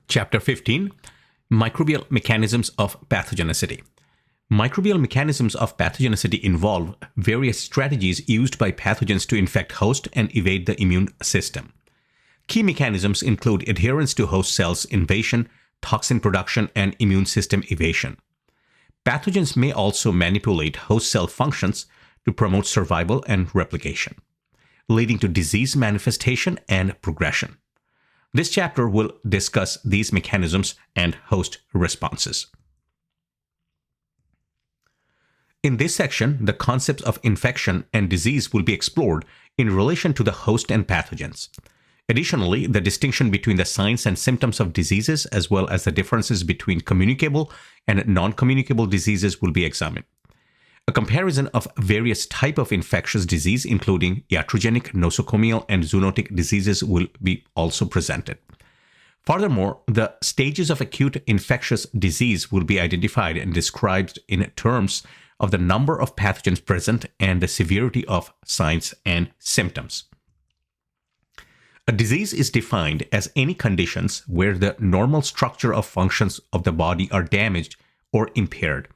Chapter 15, Microbial Mechanisms of Pathogenicity. Microbial mechanisms of pathogenicity involve various strategies used by pathogens to infect host and evade the immune system. Key mechanisms include adherence to host cells, invasion, toxin production, and immune system evasion. Pathogens may also manipulate host cell functions to promote survival and replication, leading to disease manifestation and progression. This chapter will discuss these mechanisms and host responses. In this section, the concepts of infection and disease will be explored in relation to the host and pathogens. Additionally, the distinction between the signs and symptoms of diseases, as well as the differences between communicable and non-communicable diseases, will be examined. A comparison of various types of infectious disease, including iatrogenic, nosocomial, and zoonotic diseases, will be also presented. Furthermore, the stages of acute infectious disease will be identified and described in terms of the number of pathogens present and the severity of signs and symptoms. A disease is defined as any conditions where the normal structure of functions of the body are damaged or impaired.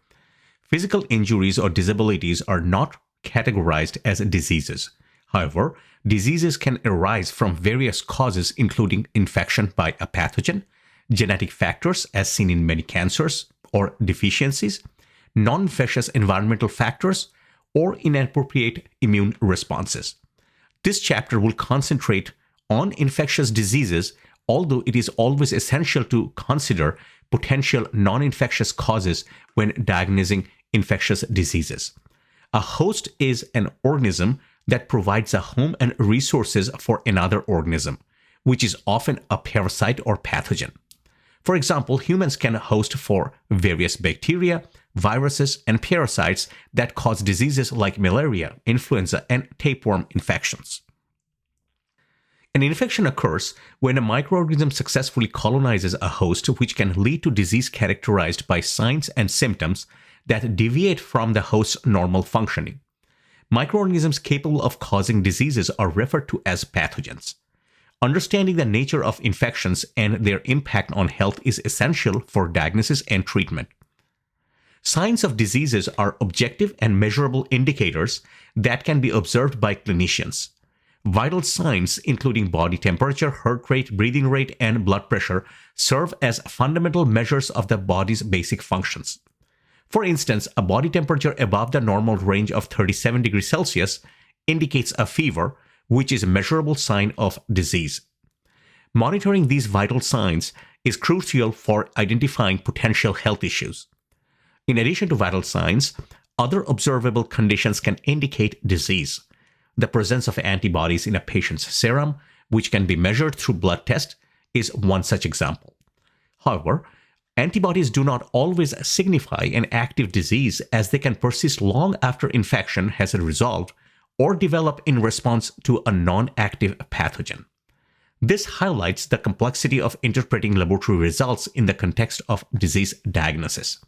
Physical injuries or disabilities are not categorized as diseases. However, diseases can arise from various causes, including infection by a pathogen, genetic factors as seen in many cancers or deficiencies, non-infectious environmental factors, or inappropriate immune responses. This chapter will concentrate on infectious diseases, although it is always essential to consider potential non-infectious causes when diagnosing infectious diseases. A host is an organism that provides a home and resources for another organism, which is often a parasite or pathogen. For example, humans can host for various bacteria, viruses, and parasites that cause diseases like malaria, influenza, and tapeworm infections. An infection occurs when a microorganism successfully colonizes a host, which can lead to disease characterized by signs and symptoms that deviate from the host's normal functioning. Microorganisms capable of causing diseases are referred to as pathogens. Understanding the nature of infections and their impact on health is essential for diagnosis and treatment. Signs of diseases are objective and measurable indicators that can be observed by clinicians. Vital signs, including body temperature, heart rate, breathing rate, and blood pressure, serve as fundamental measures of the body's basic functions. For instance, a body temperature above the normal range of 37 degrees Celsius indicates a fever, which is a measurable sign of disease. Monitoring these vital signs is crucial for identifying potential health issues. In addition to vital signs, other observable conditions can indicate disease. The presence of antibodies in a patient's serum, which can be measured through blood tests, is one such example. However, antibodies do not always signify an active disease, as they can persist long after infection has resolved or develop in response to a non-active pathogen. This highlights the complexity of interpreting laboratory results in the context of disease diagnosis.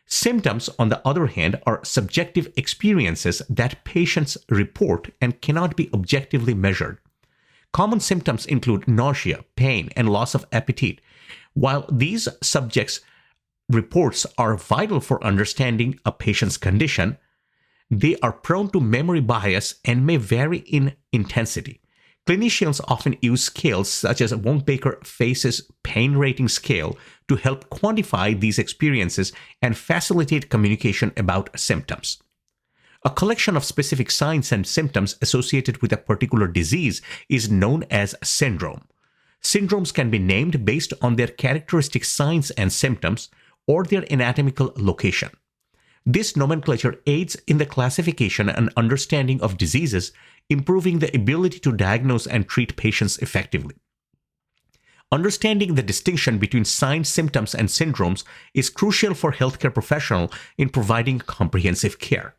Symptoms, on the other hand, are subjective experiences that patients report and cannot be objectively measured. Common symptoms include nausea, pain, and loss of appetite. While these subjects' reports are vital for understanding a patient's condition, they are prone to memory bias and may vary in intensity. Clinicians often use scales such as Wong-Baker Faces Pain Rating Scale to help quantify these experiences and facilitate communication about symptoms. A collection of specific signs and symptoms associated with a particular disease is known as syndrome. Syndromes can be named based on their characteristic signs and symptoms or their anatomical location. This nomenclature aids in the classification and understanding of diseases, improving the ability to diagnose and treat patients effectively. Understanding the distinction between signs, symptoms, and syndromes is crucial for healthcare professionals in providing comprehensive care.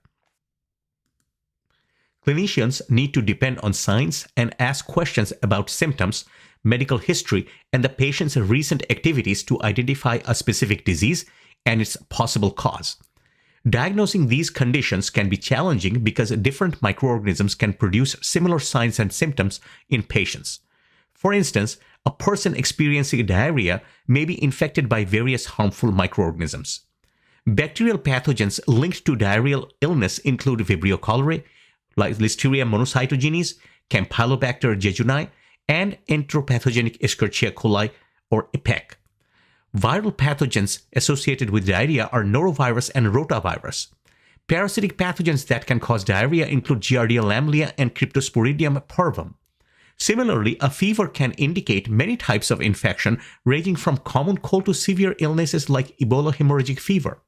Clinicians need to depend on signs and ask questions about symptoms, medical history, and the patient's recent activities to identify a specific disease and its possible cause. Diagnosing these conditions can be challenging because different microorganisms can produce similar signs and symptoms in patients. For instance, a person experiencing diarrhea may be infected by various harmful microorganisms. Bacterial pathogens linked to diarrheal illness include Vibrio cholerae, Listeria monocytogenes, Campylobacter jejuni, and enteropathogenic Escherichia coli or EPEC. Viral pathogens associated with diarrhea are norovirus and rotavirus. Parasitic pathogens that can cause diarrhea include Giardia lamblia and Cryptosporidium parvum. Similarly, a fever can indicate many types of infection, ranging from common cold to severe illnesses like Ebola hemorrhagic fever.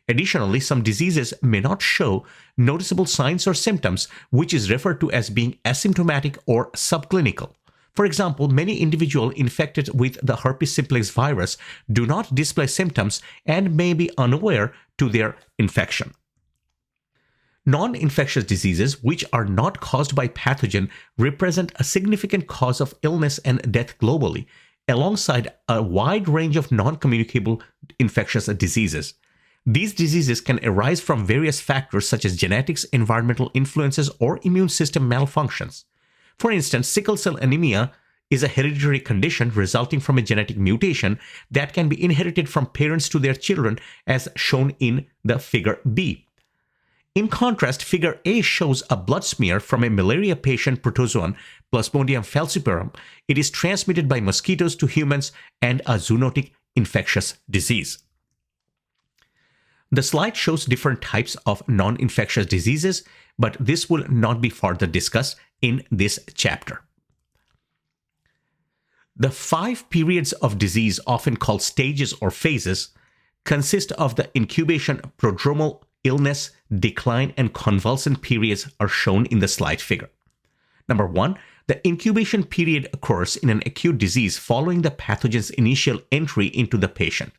Additionally, some diseases may not show noticeable signs or symptoms, which is referred to as being asymptomatic or subclinical. For example, many individuals infected with the herpes simplex virus do not display symptoms and may be unaware to their infection. Non-infectious diseases, which are not caused by pathogen, represent a significant cause of illness and death globally, alongside a wide range of non-communicable infectious diseases. These diseases can arise from various factors such as genetics, environmental influences, or immune system malfunctions. For instance, sickle cell anemia is a hereditary condition resulting from a genetic mutation that can be inherited from parents to their children, as shown in the figure B. In contrast, figure A shows a blood smear from a malaria patient protozoan, Plasmodium falciparum. It is transmitted by mosquitoes to humans and a zoonotic infectious disease. The slide shows different types of non-infectious diseases, but this will not be further discussed in this chapter. The 5 periods of disease, often called stages or phases, consist of the incubation, prodromal, illness, decline, and convalescent periods are shown in the slide figure. Number 1, the incubation period occurs in an acute disease following the pathogen's initial entry into the patient.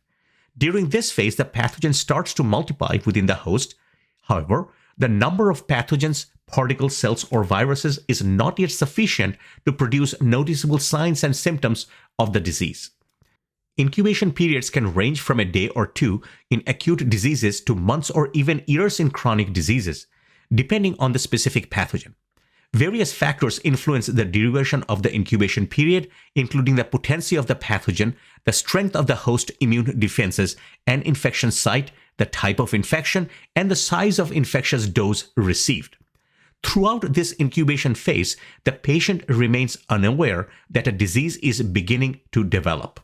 During this phase, the pathogen starts to multiply within the host. However, the number of pathogens, particles, cells, or viruses is not yet sufficient to produce noticeable signs and symptoms of the disease. Incubation periods can range from a day or two in acute diseases to months or even years in chronic diseases, depending on the specific pathogen. Various factors influence the duration of the incubation period, including the potency of the pathogen, the strength of the host immune defenses and infection site, the type of infection, and the size of infectious dose received. Throughout this incubation phase, the patient remains unaware that a disease is beginning to develop.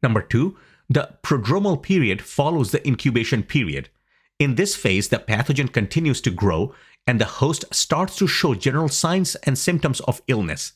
Number 2, the prodromal period follows the incubation period. In this phase, the pathogen continues to grow and the host starts to show general signs and symptoms of illness.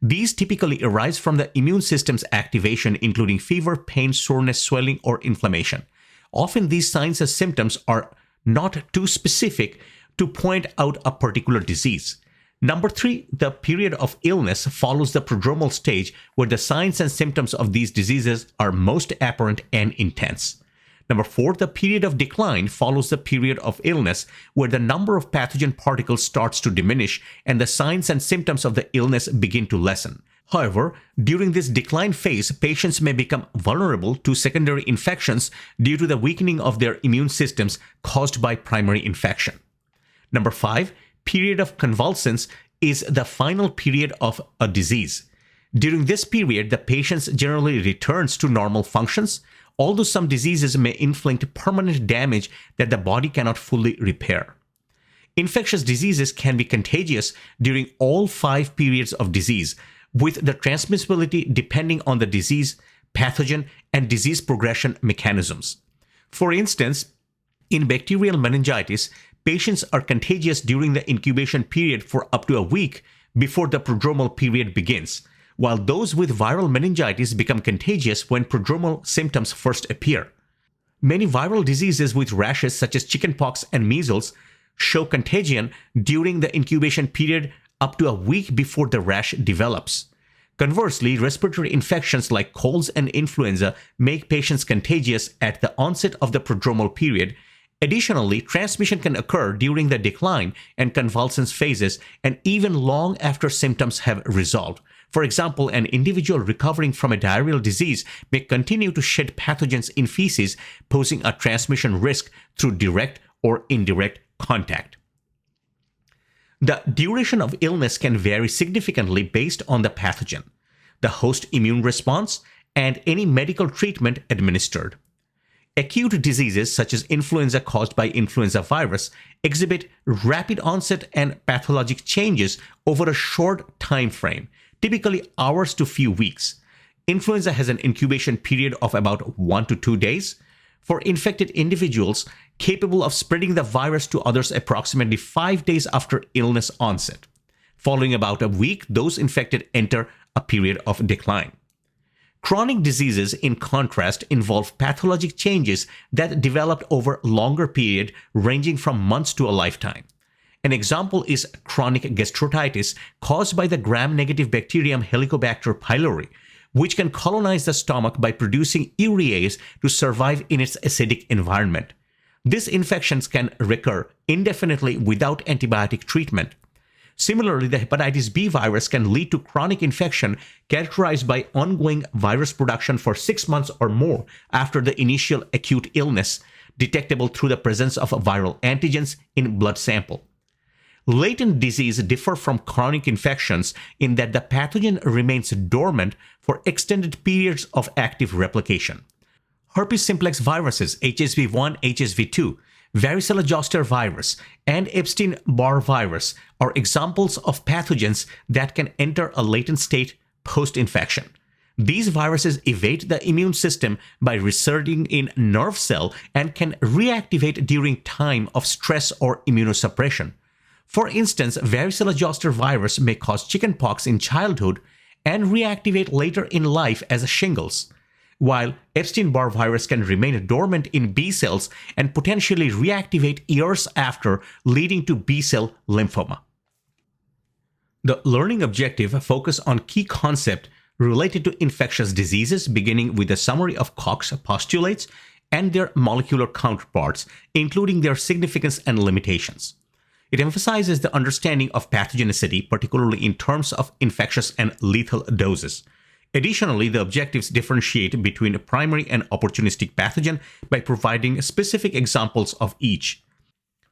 These typically arise from the immune system's activation, including fever, pain, soreness, swelling, or inflammation. Often these signs and symptoms are not too specific to point out a particular disease. Number 3, the period of illness follows the prodromal stage, where the signs and symptoms of these diseases are most apparent and intense. Number 4, the period of decline follows the period of illness, where the number of pathogen particles starts to diminish and the signs and symptoms of the illness begin to lessen. However, during this decline phase, patients may become vulnerable to secondary infections due to the weakening of their immune systems caused by primary infection. Number 5, period of convalescence is the final period of a disease. During this period, the patient generally returns to normal functions, although some diseases may inflict permanent damage that the body cannot fully repair. Infectious diseases can be contagious during all 5 periods of disease, with the transmissibility depending on the disease, pathogen, and disease progression mechanisms. For instance, in bacterial meningitis, patients are contagious during the incubation period for up to a week before the prodromal period begins, while those with viral meningitis become contagious when prodromal symptoms first appear. Many viral diseases with rashes such as chickenpox and measles show contagion during the incubation period up to a week before the rash develops. Conversely, respiratory infections like colds and influenza make patients contagious at the onset of the prodromal period. Additionally, transmission can occur during the decline and convalescence phases and even long after symptoms have resolved. For example, an individual recovering from a diarrheal disease may continue to shed pathogens in feces, posing a transmission risk through direct or indirect contact. The duration of illness can vary significantly based on the pathogen, the host immune response, and any medical treatment administered. Acute diseases such as influenza caused by influenza virus exhibit rapid onset and pathologic changes over a short time frame, typically hours to few weeks. Influenza has an incubation period of about 1 to 2 days. For infected individuals, capable of spreading the virus to others approximately 5 days after illness onset. Following about a week, those infected enter a period of decline. Chronic diseases, in contrast, involve pathologic changes that developed over a longer period, ranging from months to a lifetime. An example is chronic gastroenteritis caused by the gram-negative bacterium Helicobacter pylori, which can colonize the stomach by producing urease to survive in its acidic environment. These infections can recur indefinitely without antibiotic treatment. Similarly, the hepatitis B virus can lead to chronic infection characterized by ongoing virus production for 6 months or more after the initial acute illness, detectable through the presence of viral antigens in blood sample. Latent disease differ from chronic infections in that the pathogen remains dormant for extended periods of active replication. Herpes simplex viruses HSV1, HSV2, varicella zoster virus, and Epstein-Barr virus are examples of pathogens that can enter a latent state post-infection. These viruses evade the immune system by resurging in nerve cell and can reactivate during time of stress or immunosuppression. For instance, varicella zoster virus may cause chickenpox in childhood and reactivate later in life as shingles, while Epstein-Barr virus can remain dormant in B cells and potentially reactivate years after, leading to B-cell lymphoma. The learning objective focuses on key concepts related to infectious diseases, beginning with a summary of Koch's postulates and their molecular counterparts, including their significance and limitations. It emphasizes the understanding of pathogenicity, particularly in terms of infectious and lethal doses. Additionally, the objectives differentiate between a primary and opportunistic pathogen by providing specific examples of each.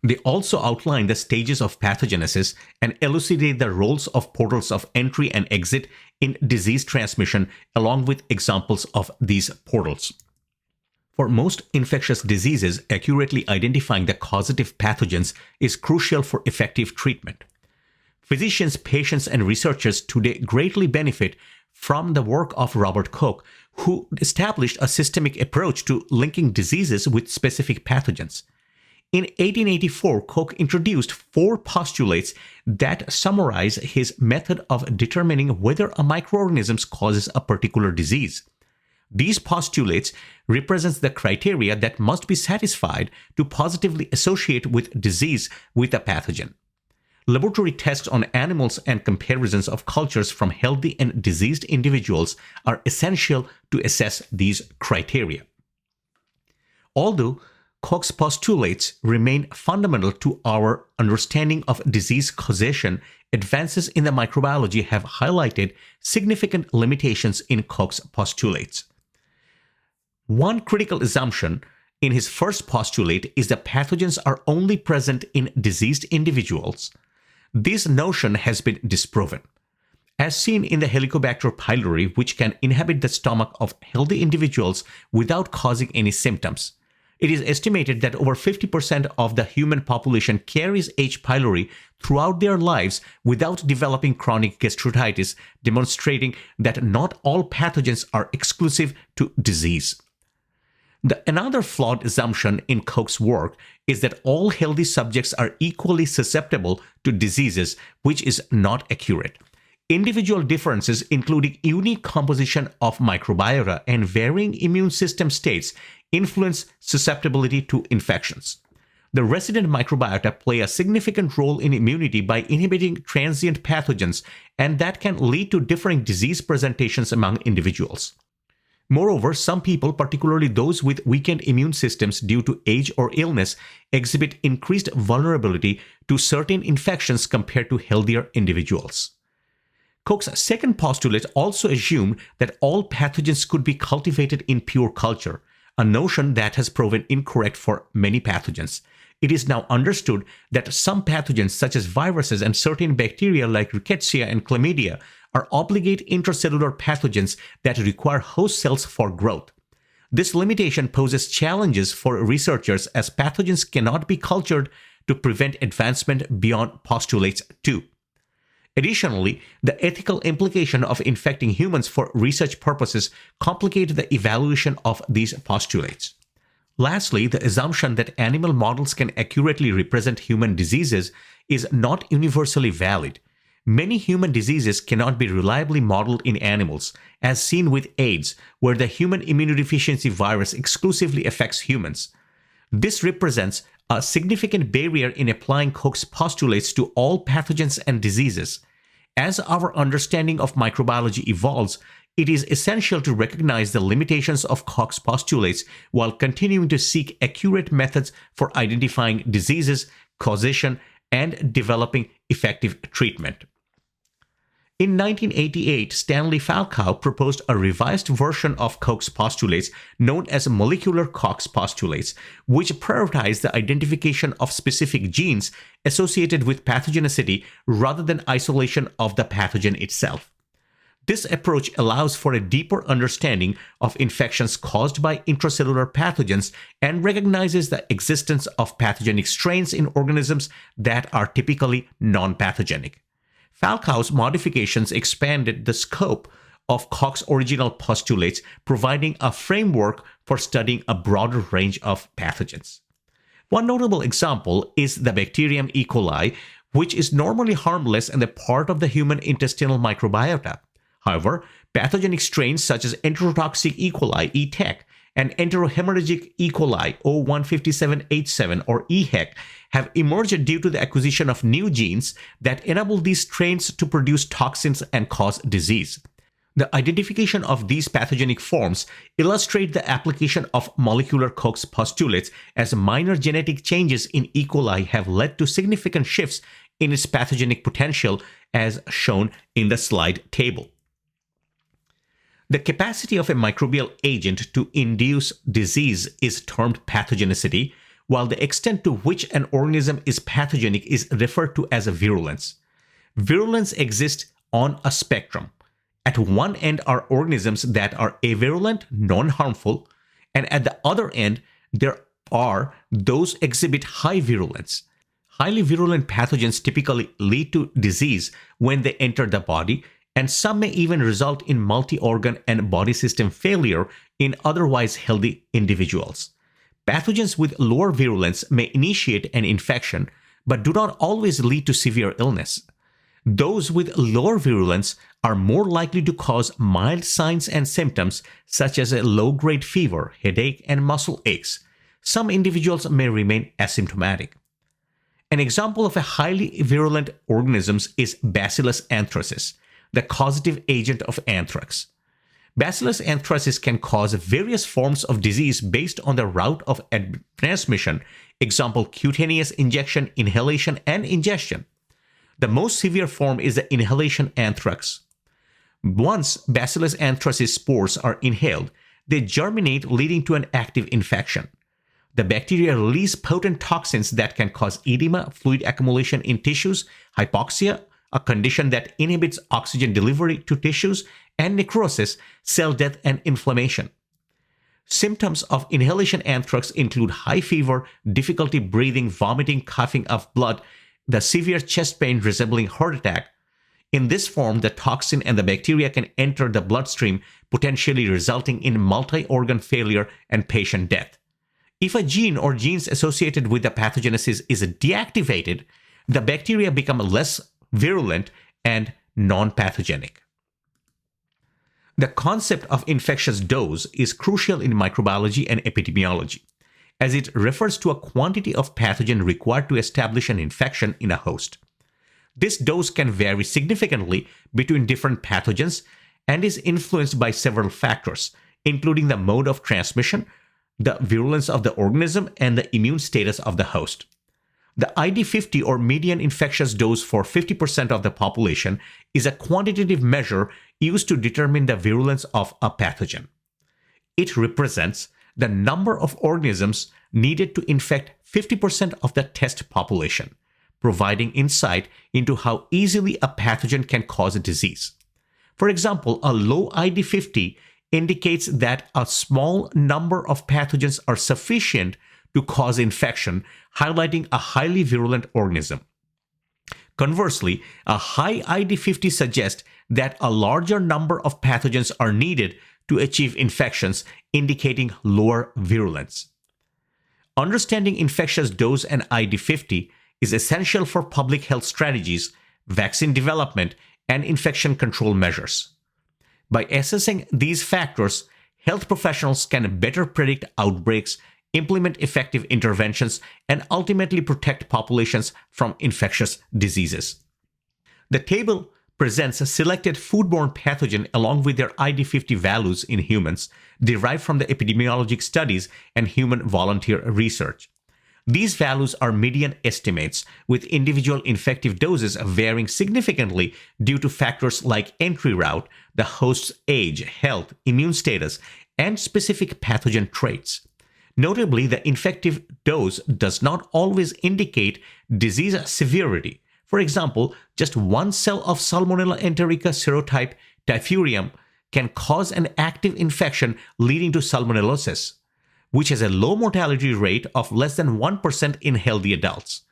They also outline the stages of pathogenesis and elucidate the roles of portals of entry and exit in disease transmission, along with examples of these portals. For most infectious diseases, accurately identifying the causative pathogens is crucial for effective treatment. Physicians, patients, and researchers today greatly benefit from the work of Robert Koch, who established a systemic approach to linking diseases with specific pathogens. In 1884, Koch introduced 4 postulates that summarize his method of determining whether a microorganism causes a particular disease. These postulates represent the criteria that must be satisfied to positively associate with disease with a pathogen. Laboratory tests on animals and comparisons of cultures from healthy and diseased individuals are essential to assess these criteria. Although Koch's postulates remain fundamental to our understanding of disease causation, advances in the microbiology have highlighted significant limitations in Koch's postulates. One critical assumption in his first postulate is that pathogens are only present in diseased individuals. This notion has been disproven, as seen in the Helicobacter pylori, which can inhabit the stomach of healthy individuals without causing any symptoms. It is estimated that over 50% of the human population carries H. pylori throughout their lives without developing chronic gastroenteritis, demonstrating that not all pathogens are exclusive to disease. Another flawed assumption in Koch's work is that all healthy subjects are equally susceptible to diseases, which is not accurate. Individual differences, including unique composition of microbiota and varying immune system states, influence susceptibility to infections. The resident microbiota play a significant role in immunity by inhibiting transient pathogens, and that can lead to differing disease presentations among individuals. Moreover, some people, particularly those with weakened immune systems due to age or illness, exhibit increased vulnerability to certain infections compared to healthier individuals. Koch's second postulate also assumed that all pathogens could be cultivated in pure culture, a notion that has proven incorrect for many pathogens. It is now understood that some pathogens, such as viruses and certain bacteria like rickettsia and chlamydia, are obligate intracellular pathogens that require host cells for growth. This limitation poses challenges for researchers as pathogens cannot be cultured to prevent advancement beyond postulates 2. Additionally, the ethical implication of infecting humans for research purposes complicate the evaluation of these postulates. Lastly, the assumption that animal models can accurately represent human diseases is not universally valid. Many human diseases cannot be reliably modeled in animals, as seen with AIDS, where the human immunodeficiency virus exclusively affects humans. This represents a significant barrier in applying Koch's postulates to all pathogens and diseases. As our understanding of microbiology evolves, it is essential to recognize the limitations of Koch's postulates while continuing to seek accurate methods for identifying diseases, causation, and developing effective treatment. In 1988, Stanley Falcow proposed a revised version of Koch's postulates known as molecular Koch's postulates, which prioritized the identification of specific genes associated with pathogenicity rather than isolation of the pathogen itself. This approach allows for a deeper understanding of infections caused by intracellular pathogens and recognizes the existence of pathogenic strains in organisms that are typically non-pathogenic. Falcow's modifications expanded the scope of Koch's original postulates, providing a framework for studying a broader range of pathogens. One notable example is the bacterium E. coli, which is normally harmless and a part of the human intestinal microbiota. However, pathogenic strains such as enterotoxic E. coli, ETEC, and enterohemorrhagic E. coli, O15787 or EHEC, have emerged due to the acquisition of new genes that enable these strains to produce toxins and cause disease. The identification of these pathogenic forms illustrate the application of molecular Koch's postulates, as minor genetic changes in E. coli have led to significant shifts in its pathogenic potential, as shown in the slide table. The capacity of a microbial agent to induce disease is termed pathogenicity, while the extent to which an organism is pathogenic is referred to as virulence. Virulence exists on a spectrum. At one end are organisms that are avirulent, non-harmful, and at the other end, there are those exhibit high virulence. Highly virulent pathogens typically lead to disease when they enter the body, and some may even result in multi-organ and body system failure in otherwise healthy individuals. Pathogens with lower virulence may initiate an infection, but do not always lead to severe illness. Those with lower virulence are more likely to cause mild signs and symptoms such as a low-grade fever, headache, and muscle aches. Some individuals may remain asymptomatic. An example of a highly virulent organism is Bacillus anthracis, the causative agent of anthrax. Bacillus anthracis can cause various forms of disease based on the route of transmission, example cutaneous injection, inhalation, and ingestion. The most severe form is the inhalation anthrax. Once Bacillus anthracis spores are inhaled, they germinate, leading to an active infection. The bacteria release potent toxins that can cause edema, fluid accumulation in tissues, hypoxia, a condition that inhibits oxygen delivery to tissues, and necrosis, cell death, and inflammation. Symptoms of inhalation anthrax include high fever, difficulty breathing, vomiting, coughing of blood, the severe chest pain resembling heart attack. In this form, the toxin and the bacteria can enter the bloodstream, potentially resulting in multi-organ failure and patient death. If a gene or genes associated with the pathogenesis is deactivated, the bacteria become less virulent and non-pathogenic. The concept of infectious dose is crucial in microbiology and epidemiology, as it refers to a quantity of pathogen required to establish an infection in a host. This dose can vary significantly between different pathogens and is influenced by several factors, including the mode of transmission, the virulence of the organism, and the immune status of the host. The ID50 or median infectious dose for 50% of the population is a quantitative measure used to determine the virulence of a pathogen. It represents the number of organisms needed to infect 50% of the test population, providing insight into how easily a pathogen can cause a disease. For example, a low ID50 indicates that a small number of pathogens are sufficient to cause infection, highlighting a highly virulent organism. Conversely, a high ID50 suggests that a larger number of pathogens are needed to achieve infections, indicating lower virulence. Understanding infectious dose and ID50 is essential for public health strategies, vaccine development, and infection control measures. By assessing these factors, health professionals can better predict outbreaks, implement effective interventions, and ultimately protect populations from infectious diseases. The table presents a selected foodborne pathogen along with their ID50 values in humans, derived from the epidemiologic studies and human volunteer research. These values are median estimates, with individual infective doses varying significantly due to factors like entry route, the host's age, health, immune status, and specific pathogen traits. Notably, the infective dose does not always indicate disease severity. For example, just one cell of Salmonella enterica serotype typhurium can cause an active infection leading to salmonellosis, which has a low mortality rate of less than 1% in healthy adults.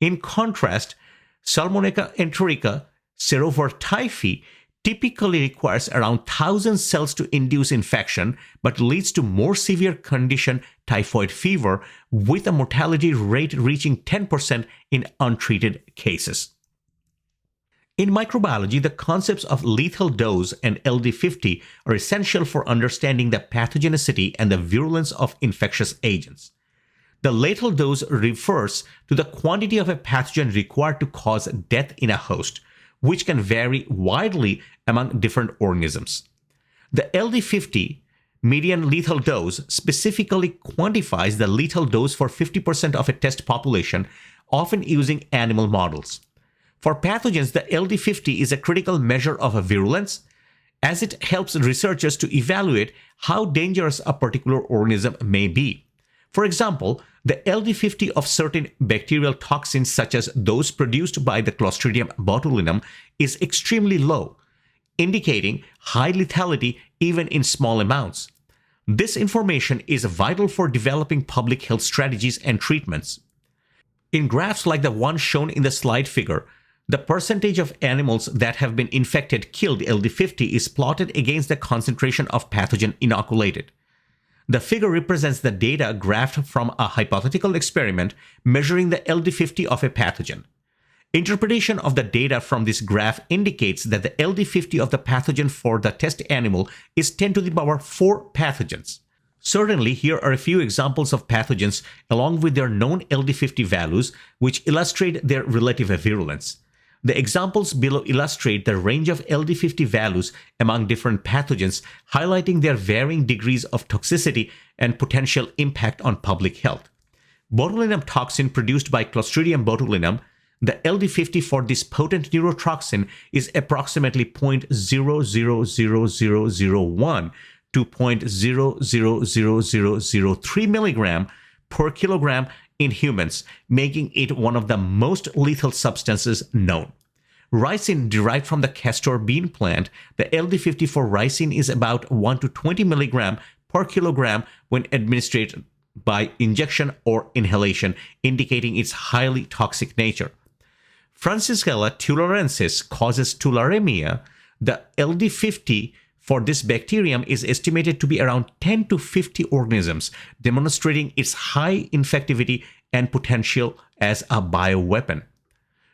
In contrast, Salmonella enterica serotyphi typically requires around 1,000 cells to induce infection, but leads to more severe condition, typhoid fever, with a mortality rate reaching 10% in untreated cases. In microbiology, the concepts of lethal dose and LD50 are essential for understanding the pathogenicity and the virulence of infectious agents. The lethal dose refers to the quantity of a pathogen required to cause death in a host, which can vary widely among different organisms. The LD50 median lethal dose specifically quantifies the lethal dose for 50% of a test population, often using animal models. For pathogens, the LD50 is a critical measure of virulence, as it helps researchers to evaluate how dangerous a particular organism may be. For example, the LD50 of certain bacterial toxins, such as those produced by the Clostridium botulinum, is extremely low, indicating high lethality even in small amounts. This information is vital for developing public health strategies and treatments. In graphs like the one shown in the slide figure, the percentage of animals that have been infected killed LD50 is plotted against the concentration of pathogen inoculated. The figure represents the data graphed from a hypothetical experiment measuring the LD50 of a pathogen. Interpretation of the data from this graph indicates that the LD50 of the pathogen for the test animal is 10 to the power 4 pathogens. Certainly, here are a few examples of pathogens along with their known LD50 values, which illustrate their relative virulence. The examples below illustrate the range of LD50 values among different pathogens, highlighting their varying degrees of toxicity and potential impact on public health. Botulinum toxin produced by Clostridium botulinum, the LD50 for this potent neurotoxin is approximately 0.000001 to 0.000003 milligram per kilogram in humans, making it one of the most lethal substances known. Ricin, derived from the castor bean plant, the LD50 for ricin is about 1 to 20 milligram per kilogram when administered by injection or inhalation, indicating its highly toxic nature. Francisella tularensis causes tularemia. The LD50 for this bacterium is estimated to be around 10 to 50 organisms, demonstrating its high infectivity and potential as a bioweapon.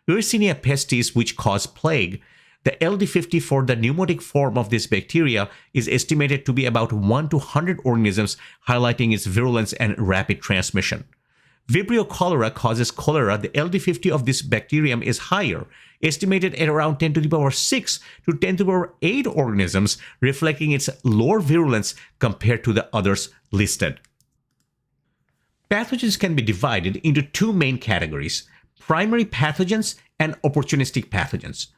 Yersinia pestis, which cause plague, the LD50 for the pneumatic form of this bacteria is estimated to be about 1 to 100 organisms, highlighting its virulence and rapid transmission. Vibrio cholera causes cholera. The LD50 of this bacterium is higher, estimated at around 10 to the power 6 to 10 to the power 8 organisms, reflecting its lower virulence compared to the others listed. Pathogens can be divided into two main categories: Primary pathogens and opportunistic pathogens.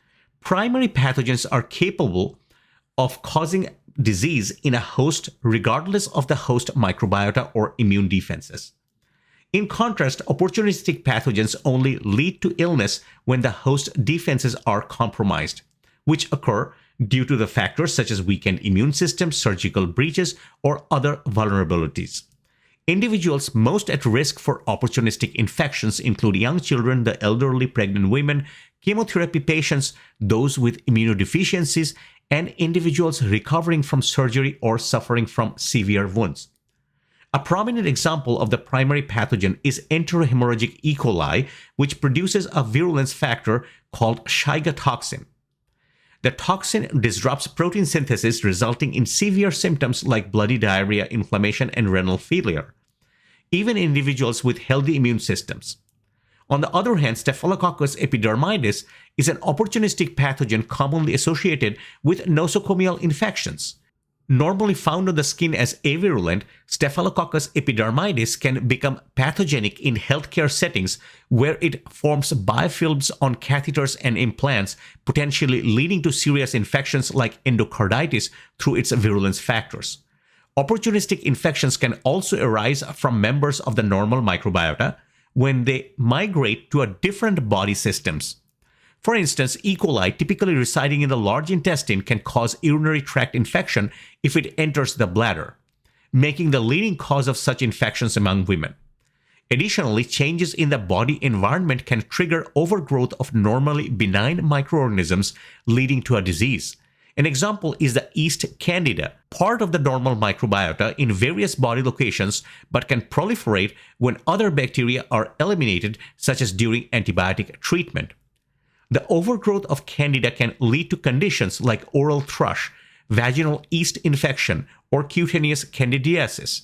Primary pathogens are capable of causing disease in a host regardless of the host microbiota or immune defenses. In contrast, opportunistic pathogens only lead to illness when the host defenses are compromised, which occur due to the factors such as weakened immune system, surgical breaches, or other vulnerabilities. Individuals most at risk for opportunistic infections include young children, the elderly, pregnant women, chemotherapy patients, those with immunodeficiencies, and individuals recovering from surgery or suffering from severe wounds. A prominent example of the primary pathogen is enterohemorrhagic E. coli, which produces a virulence factor called Shiga toxin. The toxin disrupts protein synthesis, resulting in severe symptoms like bloody diarrhea, inflammation, and renal failure, even in individuals with healthy immune systems. On the other hand, Staphylococcus epidermidis is an opportunistic pathogen commonly associated with nosocomial infections. Normally found on the skin as avirulent, Staphylococcus epidermidis can become pathogenic in healthcare settings where it forms biofilms on catheters and implants, potentially leading to serious infections like endocarditis through its virulence factors. Opportunistic infections can also arise from members of the normal microbiota when they migrate to different body systems. For instance, E. coli, typically residing in the large intestine, can cause urinary tract infection if it enters the bladder, making the leading cause of such infections among women. Additionally, changes in the body environment can trigger overgrowth of normally benign microorganisms, leading to a disease. An example is the yeast candida, part of the normal microbiota in various body locations, but can proliferate when other bacteria are eliminated, such as during antibiotic treatment. The overgrowth of candida can lead to conditions like oral thrush, vaginal yeast infection, or cutaneous candidiasis.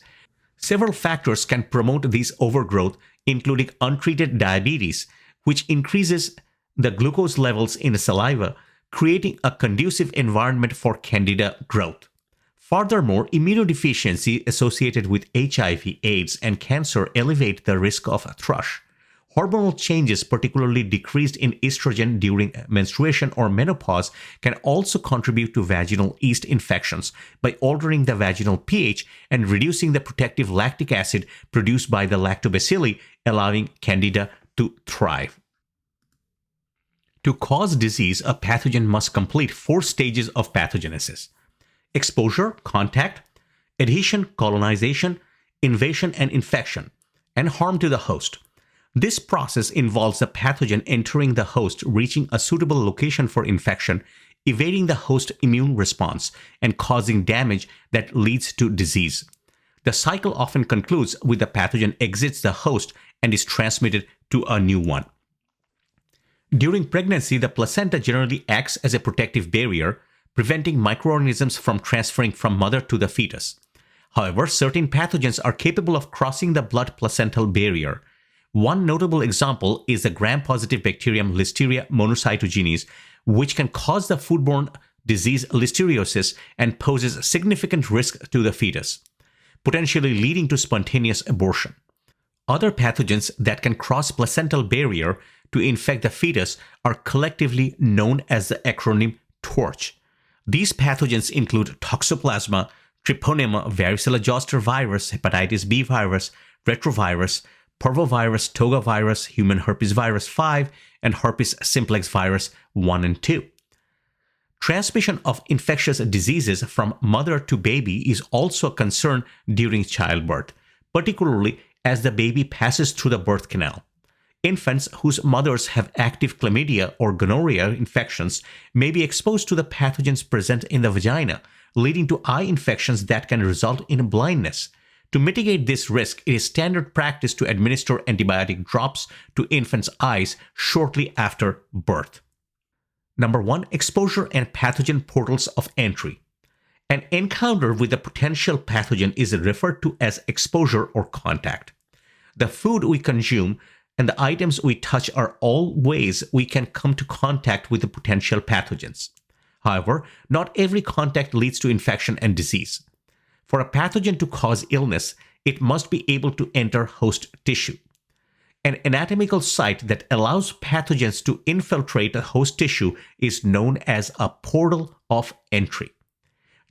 Several factors can promote this overgrowth, including untreated diabetes, which increases the glucose levels in the saliva, creating a conducive environment for candida growth. Furthermore, immunodeficiency associated with HIV, AIDS, and cancer elevate the risk of thrush. Hormonal changes, particularly decreased in estrogen during menstruation or menopause, can also contribute to vaginal yeast infections by altering the vaginal pH and reducing the protective lactic acid produced by the lactobacilli, allowing candida to thrive. To cause disease, a pathogen must complete 4 stages of pathogenesis: exposure, contact, adhesion, colonization, invasion, and infection, and harm to the host. This process involves the pathogen entering the host, reaching a suitable location for infection, evading the host immune response, and causing damage that leads to disease. The cycle often concludes with the pathogen exits the host and is transmitted to a new one. During pregnancy, the placenta generally acts as a protective barrier, preventing microorganisms from transferring from mother to the fetus. However, certain pathogens are capable of crossing the blood-placental barrier. One notable example is the gram-positive bacterium Listeria monocytogenes, which can cause the foodborne disease listeriosis and poses significant risk to the fetus, potentially leading to spontaneous abortion. Other pathogens that can cross placental barrier to infect the fetus are collectively known as the acronym TORCH. These pathogens include Toxoplasma, Treponema, varicella zoster virus, hepatitis B virus, retrovirus, parvovirus, toga virus, human herpes virus 5, and herpes simplex virus 1 and 2. Transmission of infectious diseases from mother to baby is also a concern during childbirth, particularly as the baby passes through the birth canal. Infants whose mothers have active chlamydia or gonorrhea infections may be exposed to the pathogens present in the vagina, leading to eye infections that can result in blindness. To mitigate this risk, it is standard practice to administer antibiotic drops to infants' eyes shortly after birth. Number 1. Exposure and pathogen portals of entry. An encounter with a potential pathogen is referred to as exposure or contact. The food we consume and the items we touch are all ways we can come to contact with the potential pathogens. However, not every contact leads to infection and disease. For a pathogen to cause illness, it must be able to enter host tissue. An anatomical site that allows pathogens to infiltrate a host tissue is known as a portal of entry.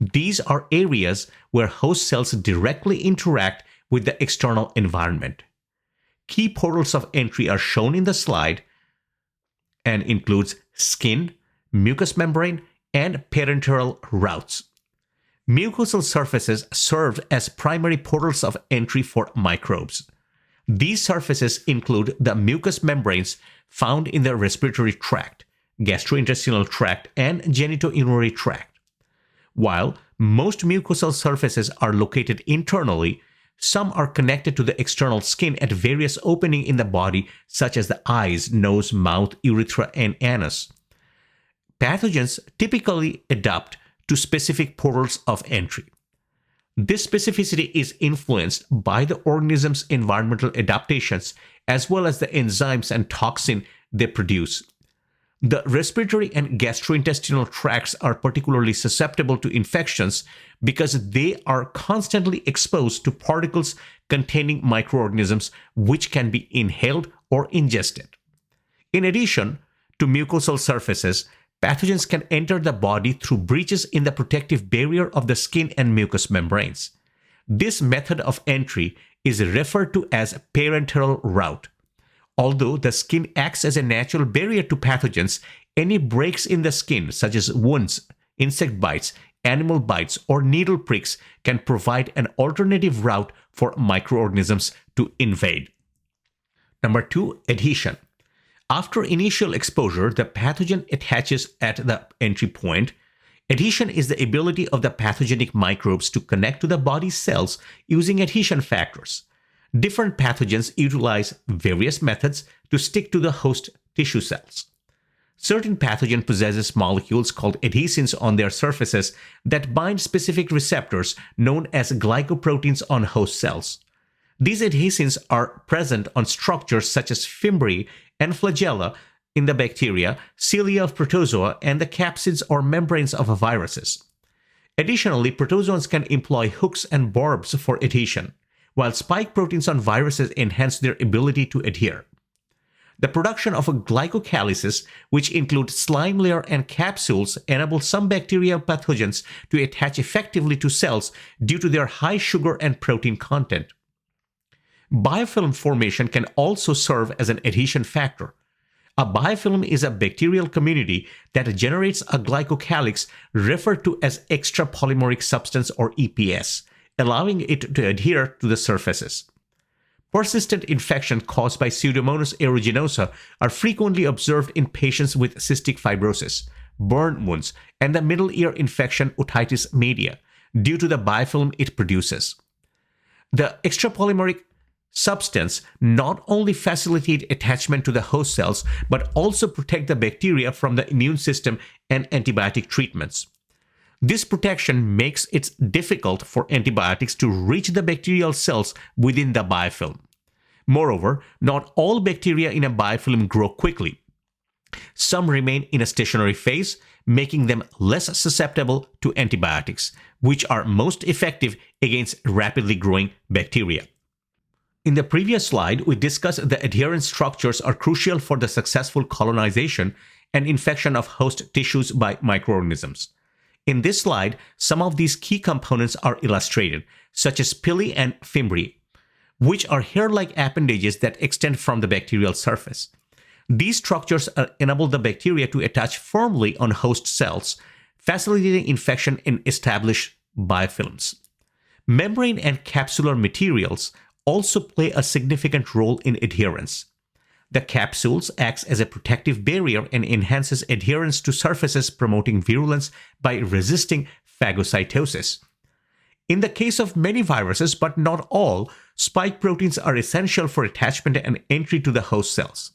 These are areas where host cells directly interact with the external environment. Key portals of entry are shown in the slide and includes skin, mucous membrane, and parenteral routes. Mucosal surfaces serve as primary portals of entry for microbes. These surfaces include the mucous membranes found in the respiratory tract, gastrointestinal tract, and genitourinary tract. While most mucosal surfaces are located internally, some are connected to the external skin at various openings in the body, such as the eyes, nose, mouth, urethra, and anus. Pathogens typically adapt to specific portals of entry. This specificity is influenced by the organism's environmental adaptations as well as the enzymes and toxin they produce. The respiratory and gastrointestinal tracts are particularly susceptible to infections because they are constantly exposed to particles containing microorganisms which can be inhaled or ingested. In addition to mucosal surfaces, pathogens can enter the body through breaches in the protective barrier of the skin and mucous membranes. This method of entry is referred to as parenteral route. Although the skin acts as a natural barrier to pathogens, any breaks in the skin, such as wounds, insect bites, animal bites, or needle pricks, can provide an alternative route for microorganisms to invade. Number 2, adhesion. After initial exposure, the pathogen attaches at the entry point. Adhesion is the ability of the pathogenic microbes to connect to the body's cells using adhesion factors. Different pathogens utilize various methods to stick to the host tissue cells. Certain pathogen possesses molecules called adhesins on their surfaces that bind specific receptors known as glycoproteins on host cells. These adhesins are present on structures such as fimbriae and flagella in the bacteria, cilia of protozoa, and the capsids or membranes of viruses. Additionally, protozoans can employ hooks and barbs for adhesion, while spike proteins on viruses enhance their ability to adhere. The production of glycocalyces, which include slime layer and capsules, enable some bacterial pathogens to attach effectively to cells due to their high sugar and protein content. Biofilm formation can also serve as an adhesion factor. A biofilm is a bacterial community that generates a glycocalyx referred to as extrapolymeric substance or EPS, allowing it to adhere to the surfaces. Persistent infection caused by Pseudomonas aeruginosa are frequently observed in patients with cystic fibrosis, burn wounds, and the middle ear infection otitis media due to the biofilm it produces. The extrapolymeric substance not only facilitate attachment to the host cells but also protect the bacteria from the immune system and antibiotic treatments. This protection makes it difficult for antibiotics to reach the bacterial cells within the biofilm. Moreover, not all bacteria in a biofilm grow quickly. Some remain in a stationary phase, making them less susceptible to antibiotics, which are most effective against rapidly growing bacteria. In the previous slide, we discussed the adherent structures are crucial for the successful colonization and infection of host tissues by microorganisms. In this slide, some of these key components are illustrated, such as pili and fimbriae, which are hair-like appendages that extend from the bacterial surface. These structures enable the bacteria to attach firmly on host cells, facilitating infection in established biofilms. Membrane and capsular materials also play a significant role in adherence. The capsules acts as a protective barrier and enhances adherence to surfaces, promoting virulence by resisting phagocytosis. In the case of many viruses, but not all, spike proteins are essential for attachment and entry to the host cells.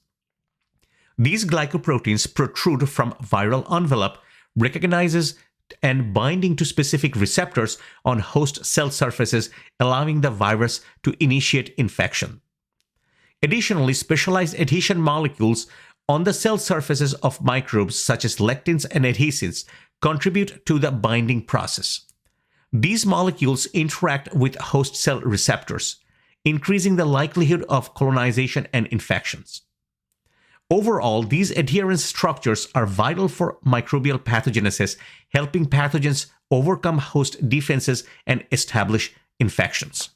These glycoproteins protrude from viral envelope, recognizes and binding to specific receptors on host cell surfaces, allowing the virus to initiate infection. Additionally, specialized adhesion molecules on the cell surfaces of microbes such as lectins and adhesins contribute to the binding process. These molecules interact with host cell receptors. increasing the likelihood of colonization and infections. Overall, these adherence structures are vital for microbial pathogenesis, helping pathogens overcome host defenses and establish infections.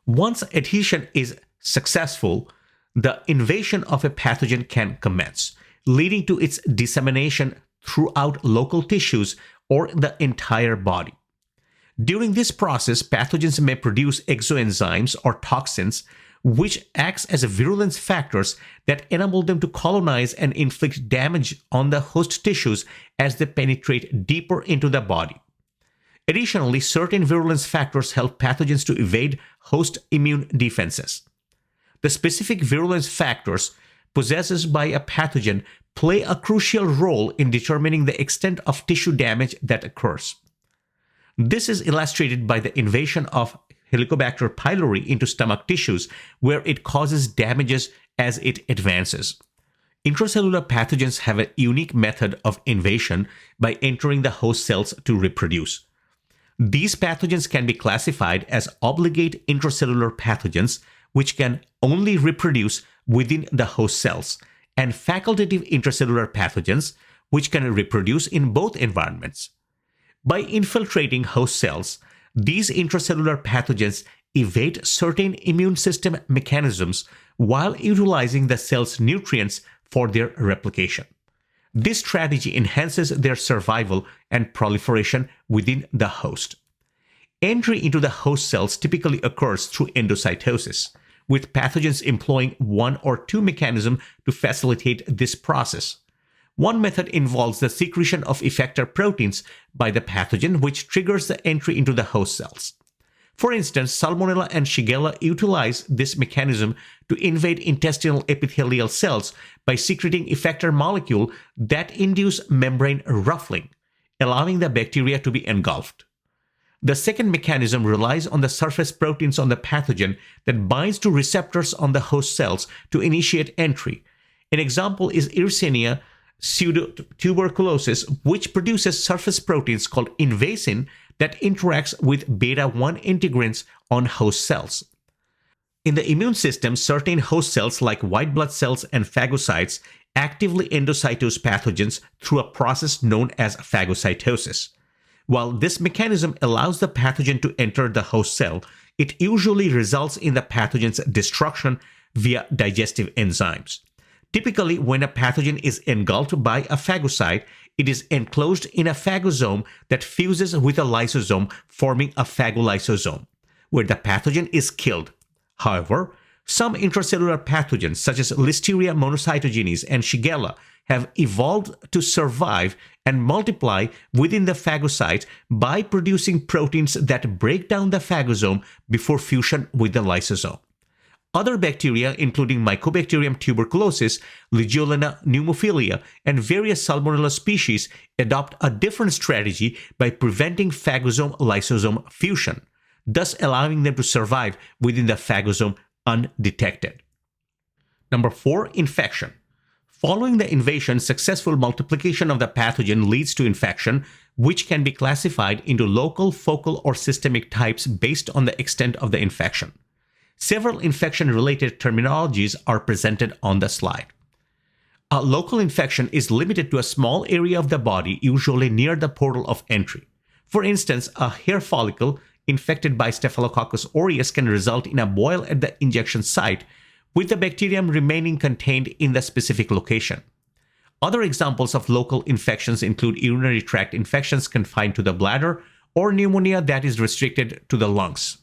Once adhesion is successful, the invasion of a pathogen can commence, leading to its dissemination throughout local tissues or the entire body. During this process, pathogens may produce exoenzymes or toxins, which acts as virulence factors that enable them to colonize and inflict damage on the host tissues as they penetrate deeper into the body. Additionally, certain virulence factors help pathogens to evade host immune defenses. The specific virulence factors possessed by a pathogen play a crucial role in determining the extent of tissue damage that occurs. This is illustrated by the invasion of Helicobacter pylori into stomach tissues, where it causes damages as it advances. Intracellular pathogens have a unique method of invasion by entering the host cells to reproduce. These pathogens can be classified as obligate intracellular pathogens, which can only reproduce within the host cells, and facultative intracellular pathogens, which can reproduce in both environments. By infiltrating host cells, these intracellular pathogens evade certain immune system mechanisms while utilizing the cell's nutrients for their replication. This strategy enhances their survival and proliferation within the host. Entry into the host cells typically occurs through endocytosis, with pathogens employing one or two mechanisms to facilitate this process. One method involves the secretion of effector proteins by the pathogen, which triggers the entry into the host cells. For instance, Salmonella and Shigella utilize this mechanism to invade intestinal epithelial cells by secreting effector molecules that induce membrane ruffling, allowing the bacteria to be engulfed. The second mechanism relies on the surface proteins on the pathogen that binds to receptors on the host cells to initiate entry. An example is Yersinia pseudotuberculosis, which produces surface proteins called invacin that interacts with beta-1 integrins on host cells. In the immune system, certain host cells like white blood cells and phagocytes actively endocytose pathogens through a process known as phagocytosis. While this mechanism allows the pathogen to enter the host cell, it usually results in the pathogen's destruction via digestive enzymes. Typically, when a pathogen is engulfed by a phagocyte, it is enclosed in a phagosome that fuses with a lysosome, forming a phagolysosome, where the pathogen is killed. However, some intracellular pathogens, such as Listeria monocytogenes and Shigella, have evolved to survive and multiply within the phagocyte by producing proteins that break down the phagosome before fusion with the lysosome. Other bacteria, including Mycobacterium tuberculosis, Legionella pneumophilia, and various Salmonella species, adopt a different strategy by preventing phagosome-lysosome fusion, thus allowing them to survive within the phagosome undetected. Number 4. Infection. Following the invasion, successful multiplication of the pathogen leads to infection, which can be classified into local, focal, or systemic types based on the extent of the infection. Several infection-related terminologies are presented on the slide. A local infection is limited to a small area of the body, usually near the portal of entry. For instance, a hair follicle infected by Staphylococcus aureus can result in a boil at the injection site, with the bacterium remaining contained in the specific location. Other examples of local infections include urinary tract infections confined to the bladder or pneumonia that is restricted to the lungs.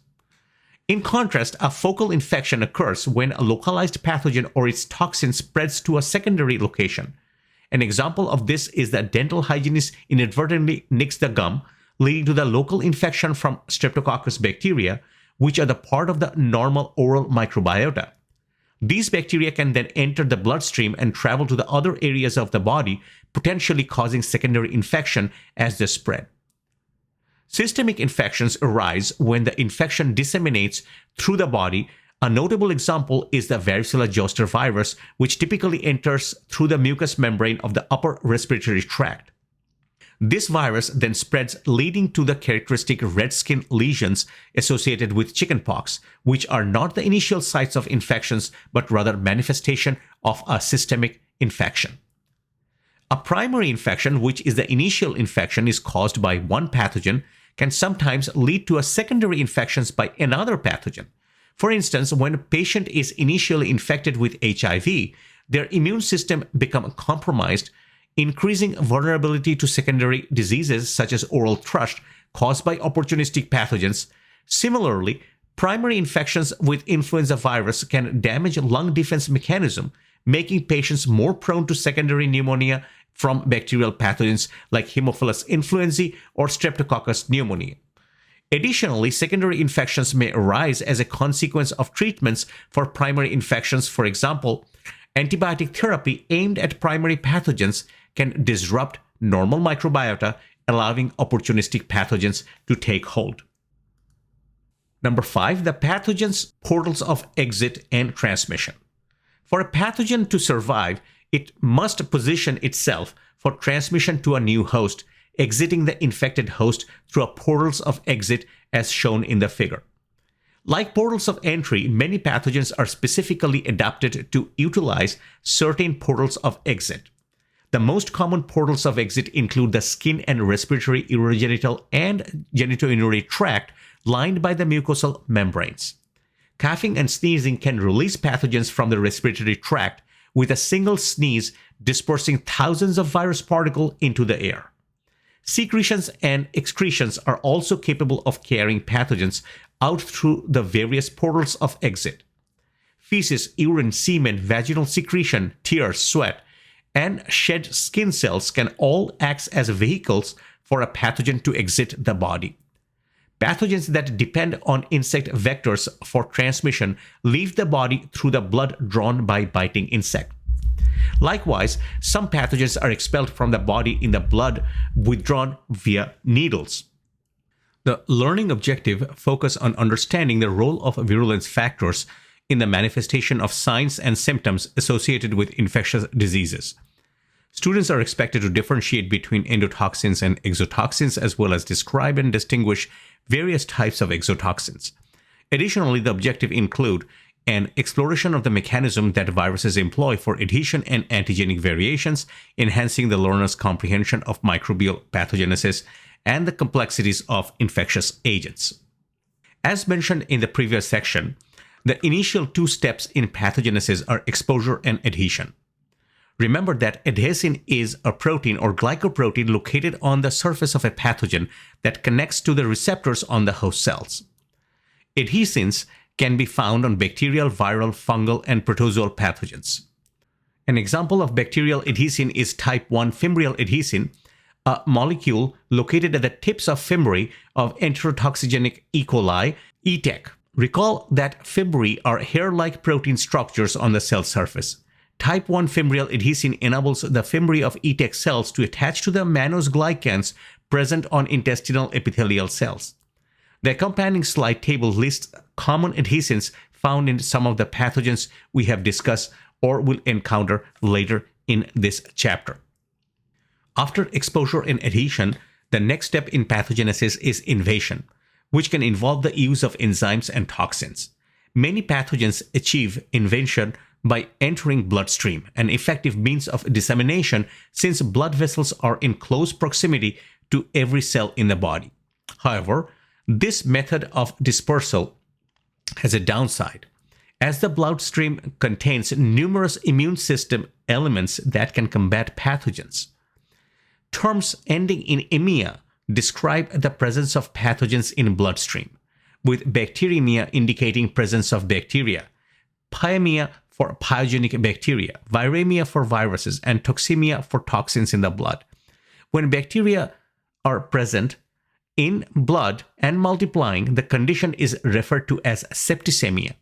In contrast, a focal infection occurs when a localized pathogen or its toxin spreads to a secondary location. An example of this is that dental hygienist inadvertently nicks the gum, leading to the local infection from Streptococcus bacteria, which are the part of the normal oral microbiota. These bacteria can then enter the bloodstream and travel to the other areas of the body, potentially causing secondary infection as they spread. Systemic infections arise when the infection disseminates through the body. A notable example is the varicella zoster virus, which typically enters through the mucous membrane of the upper respiratory tract. This virus then spreads, leading to the characteristic red skin lesions associated with chickenpox, which are not the initial sites of infections but rather manifestation of a systemic infection. A primary infection, which is the initial infection, is caused by one pathogen, can sometimes lead to a secondary infections by another pathogen. For instance, when a patient is initially infected with HIV, their immune system becomes compromised, increasing vulnerability to secondary diseases such as oral thrush caused by opportunistic pathogens. Similarly, primary infections with influenza virus can damage lung defense mechanism, making patients more prone to secondary pneumonia from bacterial pathogens like Haemophilus influenzae or Streptococcus pneumoniae. Additionally, secondary infections may arise as a consequence of treatments for primary infections. For example, antibiotic therapy aimed at primary pathogens can disrupt normal microbiota, allowing opportunistic pathogens to take hold. Number 5, the pathogen's portals of exit and transmission. For a pathogen to survive, it must position itself for transmission to a new host, exiting the infected host through a portals of exit as shown in the figure. Like portals of entry, many pathogens are specifically adapted to utilize certain portals of exit. The most common portals of exit include the skin and respiratory, urogenital, and genitourinary tract lined by the mucosal membranes. Coughing and sneezing can release pathogens from the respiratory tract, with a single sneeze dispersing thousands of virus particles into the air. Secretions and excretions are also capable of carrying pathogens out through the various portals of exit. Feces, urine, semen, vaginal secretion, tears, sweat, and shed skin cells can all act as vehicles for a pathogen to exit the body. Pathogens that depend on insect vectors for transmission leave the body through the blood drawn by biting insect. Likewise, some pathogens are expelled from the body in the blood withdrawn via needles. The learning objective focuses on understanding the role of virulence factors in the manifestation of signs and symptoms associated with infectious diseases. Students are expected to differentiate between endotoxins and exotoxins, as well as describe and distinguish various types of exotoxins. Additionally, the objective include an exploration of the mechanism that viruses employ for adhesion and antigenic variations, enhancing the learner's comprehension of microbial pathogenesis and the complexities of infectious agents. As mentioned in the previous section, the initial two steps in pathogenesis are exposure and adhesion. Remember that adhesin is a protein or glycoprotein located on the surface of a pathogen that connects to the receptors on the host cells. Adhesins can be found on bacterial, viral, fungal, and protozoal pathogens. An example of bacterial adhesin is type 1 fimbrial adhesin, a molecule located at the tips of fimbriae of enterotoxigenic E. coli, ETEC. Recall that fimbriae are hair-like protein structures on the cell surface. Type 1 fimbrial adhesin enables the fimbriae of ETEC cells to attach to the mannose glycans present on intestinal epithelial cells. The accompanying slide table lists common adhesins found in some of the pathogens we have discussed or will encounter later in this chapter. After exposure and adhesion, the next step in pathogenesis is invasion, which can involve the use of enzymes and toxins. Many pathogens achieve invasion by entering bloodstream, an effective means of dissemination since blood vessels are in close proximity to every cell in the body. However, this method of dispersal has a downside, as the bloodstream contains numerous immune system elements that can combat pathogens. Terms ending in "emia" describe the presence of pathogens in bloodstream, with bacteremia indicating presence of bacteria, pyemia for pyogenic bacteria, viremia for viruses, and toxemia for toxins in the blood. When bacteria are present in blood and multiplying, the condition is referred to as septicemia.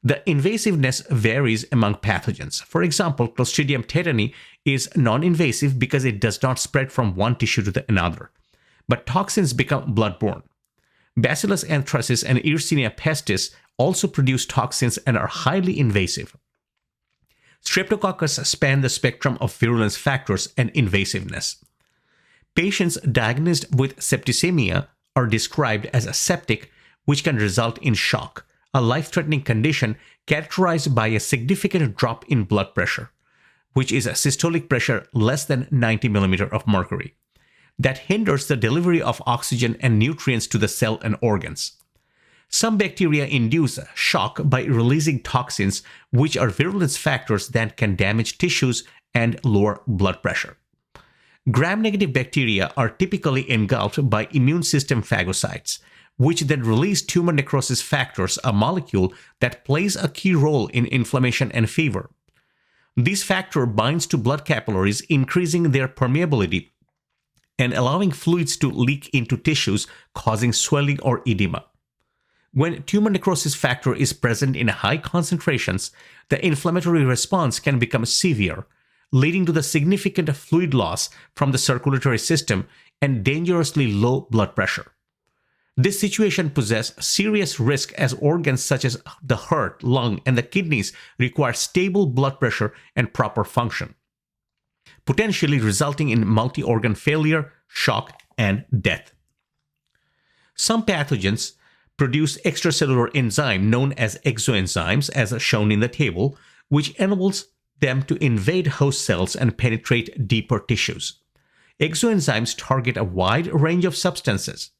The invasiveness varies among pathogens. For example, Clostridium tetani is non-invasive because it does not spread from one tissue to another, but toxins become bloodborne. Bacillus anthracis and Yersinia pestis also produce toxins and are highly invasive. Streptococcus span the spectrum of virulence factors and invasiveness. Patients diagnosed with septicemia are described as septic, which can result in shock, a life-threatening condition characterized by a significant drop in blood pressure, which is a systolic pressure less than 90 mm of mercury, that hinders the delivery of oxygen and nutrients to the cell and organs. Some bacteria induce shock by releasing toxins, which are virulence factors that can damage tissues and lower blood pressure. Gram-negative bacteria are typically engulfed by immune system phagocytes, which then release tumor necrosis factors, a molecule that plays a key role in inflammation and fever. This factor binds to blood capillaries, increasing their permeability and allowing fluids to leak into tissues, causing swelling or edema. When tumor necrosis factor is present in high concentrations, the inflammatory response can become severe, leading to the significant fluid loss from the circulatory system and dangerously low blood pressure. This situation poses serious risk as organs such as the heart, lung, and the kidneys require stable blood pressure and proper function, potentially resulting in multi-organ failure, shock, and death. Some pathogens produce extracellular enzyme known as exoenzymes, as shown in the table, which enables them to invade host cells and penetrate deeper tissues. Exoenzymes target a wide range of substances.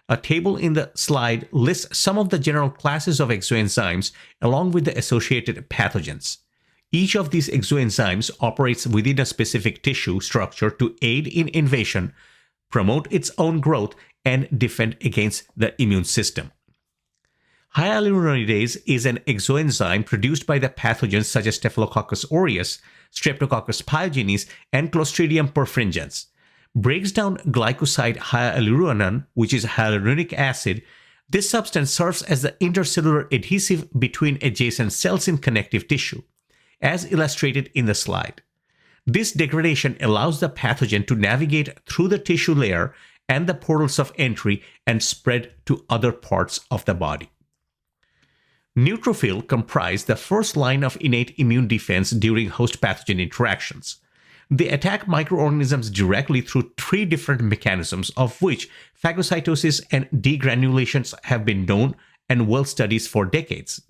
A table in the slide lists some of the general classes of exoenzymes along with the associated pathogens. Each of these exoenzymes operates within a specific tissue structure to aid in invasion, promote its own growth, and defend against the immune system. Hyaluronidase is an exoenzyme produced by the pathogens such as Staphylococcus aureus, Streptococcus pyogenes, and Clostridium perfringens. Breaks down glycoside hyaluronan, which is hyaluronic acid. This substance serves as the intercellular adhesive between adjacent cells in connective tissue, as illustrated in the slide. This degradation allows the pathogen to navigate through the tissue layer and the portals of entry and spread to other parts of the body. Neutrophils comprise the first line of innate immune defense during host pathogen interactions. They attack microorganisms directly through three different mechanisms, of which phagocytosis and degranulations have been known and well studied for decades.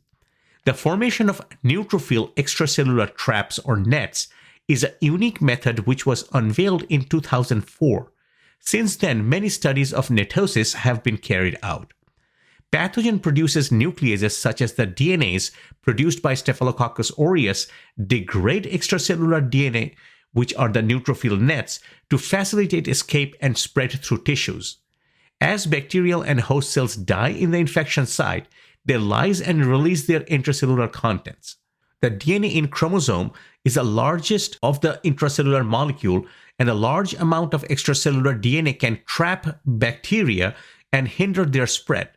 The formation of neutrophil extracellular traps or nets is a unique method which was unveiled in 2004. Since then, many studies of netosis have been carried out. Pathogen produces nucleases such as the DNAs produced by Staphylococcus aureus degrade extracellular DNA, which are the neutrophil nets, to facilitate escape and spread through tissues. As bacterial and host cells die in the infection site, they lyse and release their intracellular contents. The DNA in chromosome is the largest of the intracellular molecule, and a large amount of extracellular DNA can trap bacteria and hinder their spread.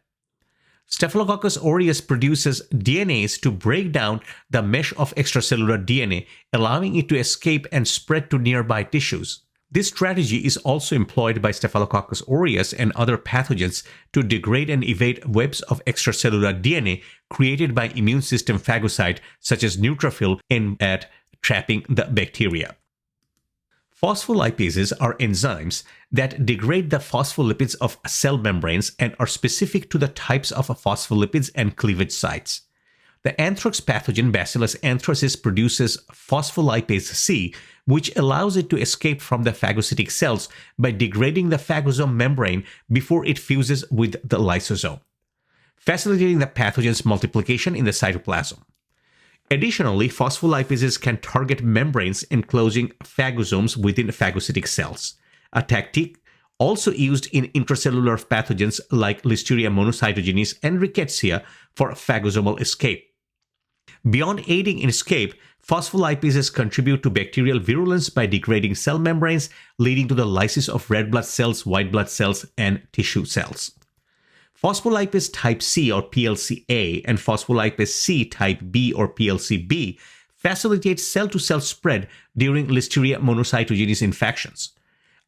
Staphylococcus aureus produces DNAs to break down the mesh of extracellular DNA, allowing it to escape and spread to nearby tissues. This strategy is also employed by Staphylococcus aureus and other pathogens to degrade and evade webs of extracellular DNA created by immune system phagocyte such as neutrophil aimed at trapping the bacteria. Phospholipases are enzymes that degrade the phospholipids of cell membranes and are specific to the types of phospholipids and cleavage sites. The anthrax pathogen Bacillus anthracis produces phospholipase C, which allows it to escape from the phagocytic cells by degrading the phagosome membrane before it fuses with the lysosome, facilitating the pathogen's multiplication in the cytoplasm. Additionally, phospholipases can target membranes enclosing phagosomes within phagocytic cells, a tactic also used in intracellular pathogens like Listeria monocytogenes and Rickettsia for phagosomal escape. Beyond aiding in escape, phospholipases contribute to bacterial virulence by degrading cell membranes, leading to the lysis of red blood cells, white blood cells, and tissue cells. Phospholipase type C or PLCA and phospholipase C type B or PLCB facilitate cell-to-cell spread during Listeria monocytogenes infections.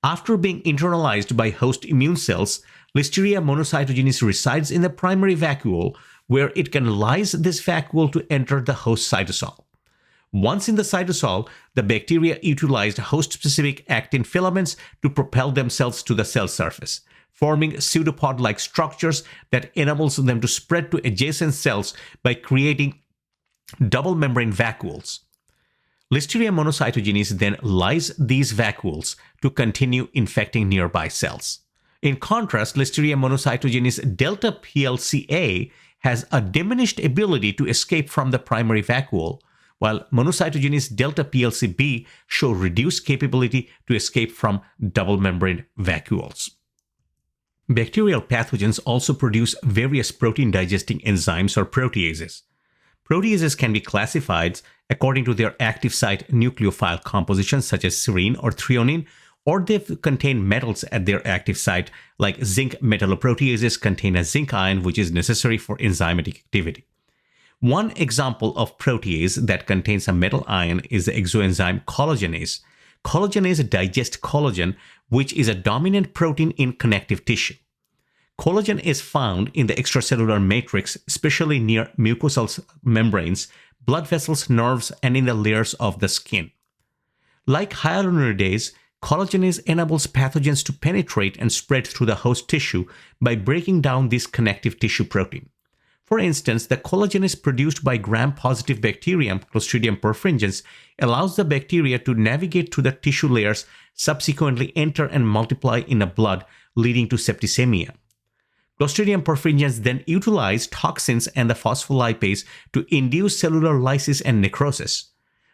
After being internalized by host immune cells, Listeria monocytogenes resides in the primary vacuole, where it can lyse this vacuole to enter the host cytosol. Once in the cytosol, the bacteria utilized host-specific actin filaments to propel themselves to the cell surface, forming pseudopod-like structures that enables them to spread to adjacent cells by creating double membrane vacuoles. Listeria monocytogenes then lyse these vacuoles to continue infecting nearby cells. In contrast, Listeria monocytogenes delta PLCA has a diminished ability to escape from the primary vacuole, while monocytogenes delta PLCB show reduced capability to escape from double membrane vacuoles. Bacterial pathogens also produce various protein-digesting enzymes or proteases. Proteases can be classified according to their active site nucleophile composition, such as serine or threonine, or they contain metals at their active site, like zinc metalloproteases contain a zinc ion which is necessary for enzymatic activity. One example of protease that contains a metal ion is the exoenzyme collagenase. Collagenase digests collagen, which is a dominant protein in connective tissue. Collagen is found in the extracellular matrix, especially near mucosal membranes, blood vessels, nerves, and in the layers of the skin. Like hyaluronidase, collagenase enables pathogens to penetrate and spread through the host tissue by breaking down this connective tissue protein. For instance, the collagenase produced by gram-positive bacterium, Clostridium perfringens, allows the bacteria to navigate through the tissue layers, subsequently enter and multiply in the blood, leading to septicemia. Clostridium perfringens then utilize toxins and the phospholipase to induce cellular lysis and necrosis,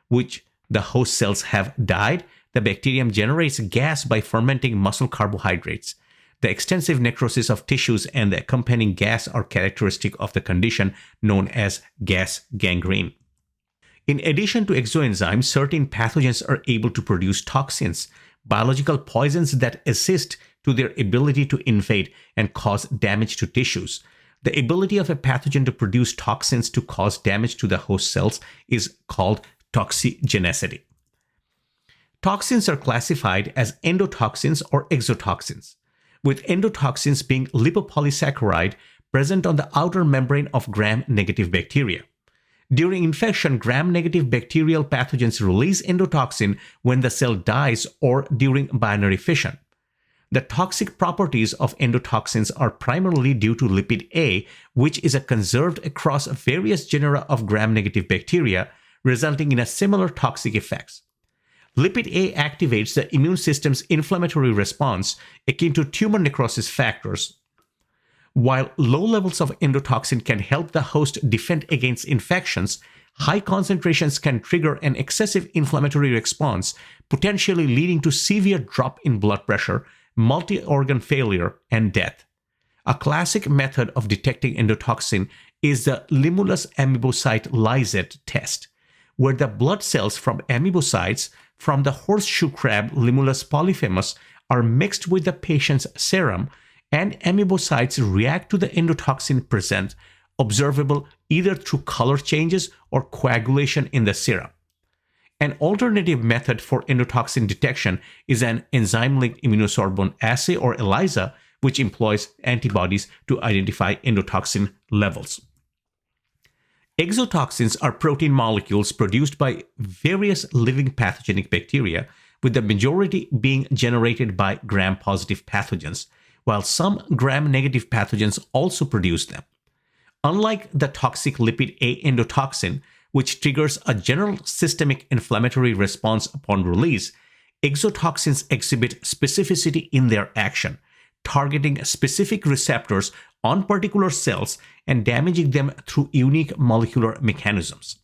which the host cells have died. The bacterium generates gas by fermenting muscle carbohydrates. The extensive necrosis of tissues and the accompanying gas are characteristic of the condition known as gas gangrene. In addition to exoenzymes, certain pathogens are able to produce toxins, biological poisons that assist to their ability to invade and cause damage to tissues. The ability of a pathogen to produce toxins to cause damage to the host cells is called toxigenicity. Toxins are classified as endotoxins or exotoxins, with endotoxins being lipopolysaccharide present on the outer membrane of gram-negative bacteria. During infection, gram-negative bacterial pathogens release endotoxin when the cell dies or during binary fission. The toxic properties of endotoxins are primarily due to lipid A, which is conserved across various genera of gram-negative bacteria, resulting in a similar toxic effects. Lipid A activates the immune system's inflammatory response akin to tumor necrosis factors. While low levels of endotoxin can help the host defend against infections, high concentrations can trigger an excessive inflammatory response, potentially leading to severe drop in blood pressure, multi-organ failure, and death. A classic method of detecting endotoxin is the Limulus amoebocyte lysate test, where the blood cells from amoebocytes from the horseshoe crab Limulus polyphemus are mixed with the patient's serum, and amoebocytes react to the endotoxin present, observable either through color changes or coagulation in the serum. An alternative method for endotoxin detection is an enzyme-linked immunosorbent assay or ELISA, which employs antibodies to identify endotoxin levels. Exotoxins are protein molecules produced by various living pathogenic bacteria, with the majority being generated by gram-positive pathogens, while some gram-negative pathogens also produce them. Unlike the toxic lipid A endotoxin, which triggers a general systemic inflammatory response upon release, exotoxins exhibit specificity in their action, targeting specific receptors on particular cells and damaging them through unique molecular mechanisms.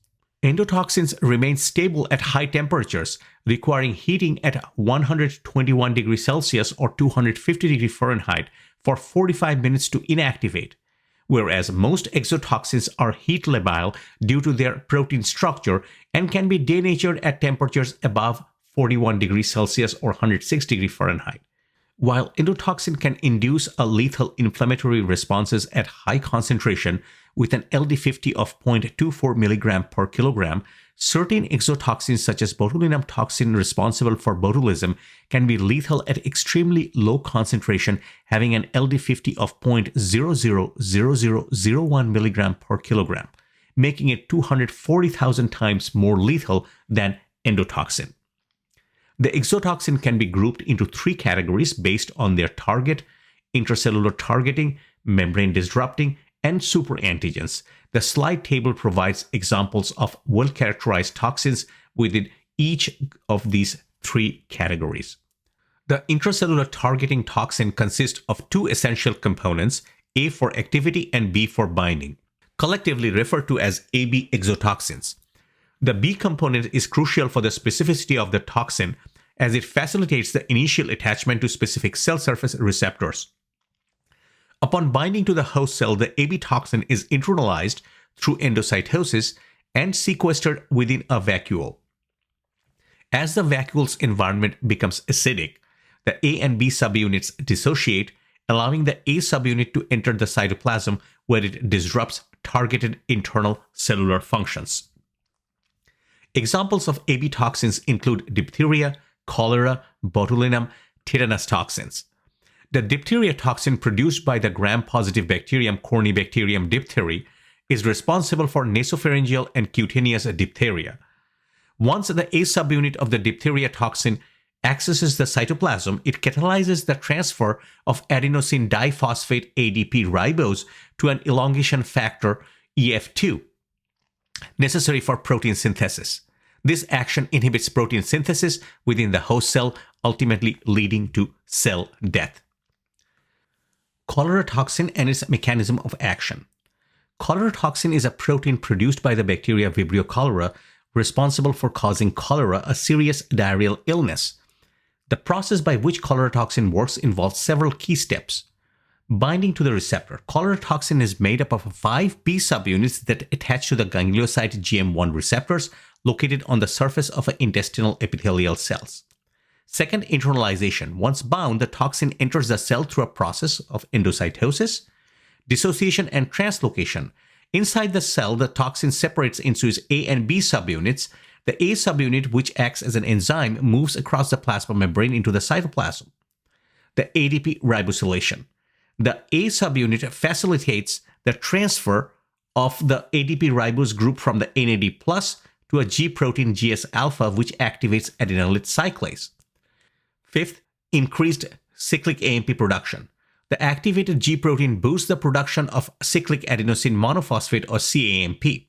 Endotoxins remain stable at high temperatures, requiring heating at 121 degrees Celsius or 250 degrees Fahrenheit for 45 minutes to inactivate, whereas most exotoxins are heat labile due to their protein structure and can be denatured at temperatures above 41 degrees Celsius or 106 degrees Fahrenheit. While endotoxin can induce a lethal inflammatory responses at high concentration with an LD50 of 0.24 mg per kilogram, certain exotoxins such as botulinum toxin responsible for botulism can be lethal at extremely low concentration, having an LD50 of 0.000001 mg per kilogram, making it 240,000 times more lethal than endotoxin. The exotoxin can be grouped into three categories based on their target: intracellular targeting, membrane disrupting, and superantigens. The slide table provides examples of well-characterized toxins within each of these three categories. The intracellular targeting toxin consists of two essential components, A for activity and B for binding, collectively referred to as AB exotoxins. The B component is crucial for the specificity of the toxin as it facilitates the initial attachment to specific cell surface receptors. Upon binding to the host cell, the AB toxin is internalized through endocytosis and sequestered within a vacuole. As the vacuole's environment becomes acidic, the A and B subunits dissociate, allowing the A subunit to enter the cytoplasm where it disrupts targeted internal cellular functions. Examples of AB toxins include diphtheria, cholera, botulinum, tetanus toxins. The diphtheria toxin produced by the gram-positive bacterium Corynebacterium diphtheri is responsible for nasopharyngeal and cutaneous diphtheria. Once the A subunit of the diphtheria toxin accesses the cytoplasm, it catalyzes the transfer of adenosine diphosphate ADP ribose to an elongation factor EF2, necessary for protein synthesis. This action inhibits protein synthesis within the host cell, ultimately leading to cell death. Cholera toxin and its mechanism of action. Cholera toxin is a protein produced by the bacteria Vibrio cholera, responsible for causing cholera, a serious diarrheal illness. The process by which cholera toxin works involves several key steps. Binding to the receptor. Cholera toxin is made up of 5 B subunits that attach to the ganglioside GM1 receptors located on the surface of intestinal epithelial cells. Second, internalization. Once bound, the toxin enters the cell through a process of endocytosis, dissociation, and translocation. Inside the cell, the toxin separates into its A and B subunits. The A subunit, which acts as an enzyme, moves across the plasma membrane into the cytoplasm. The ADP ribosylation. The A subunit facilitates the transfer of the ADP ribose group from the NAD+ to a G protein GS-alpha, which activates adenylate cyclase. Fifth, increased cyclic AMP production. The activated G protein boosts the production of cyclic adenosine monophosphate or CAMP.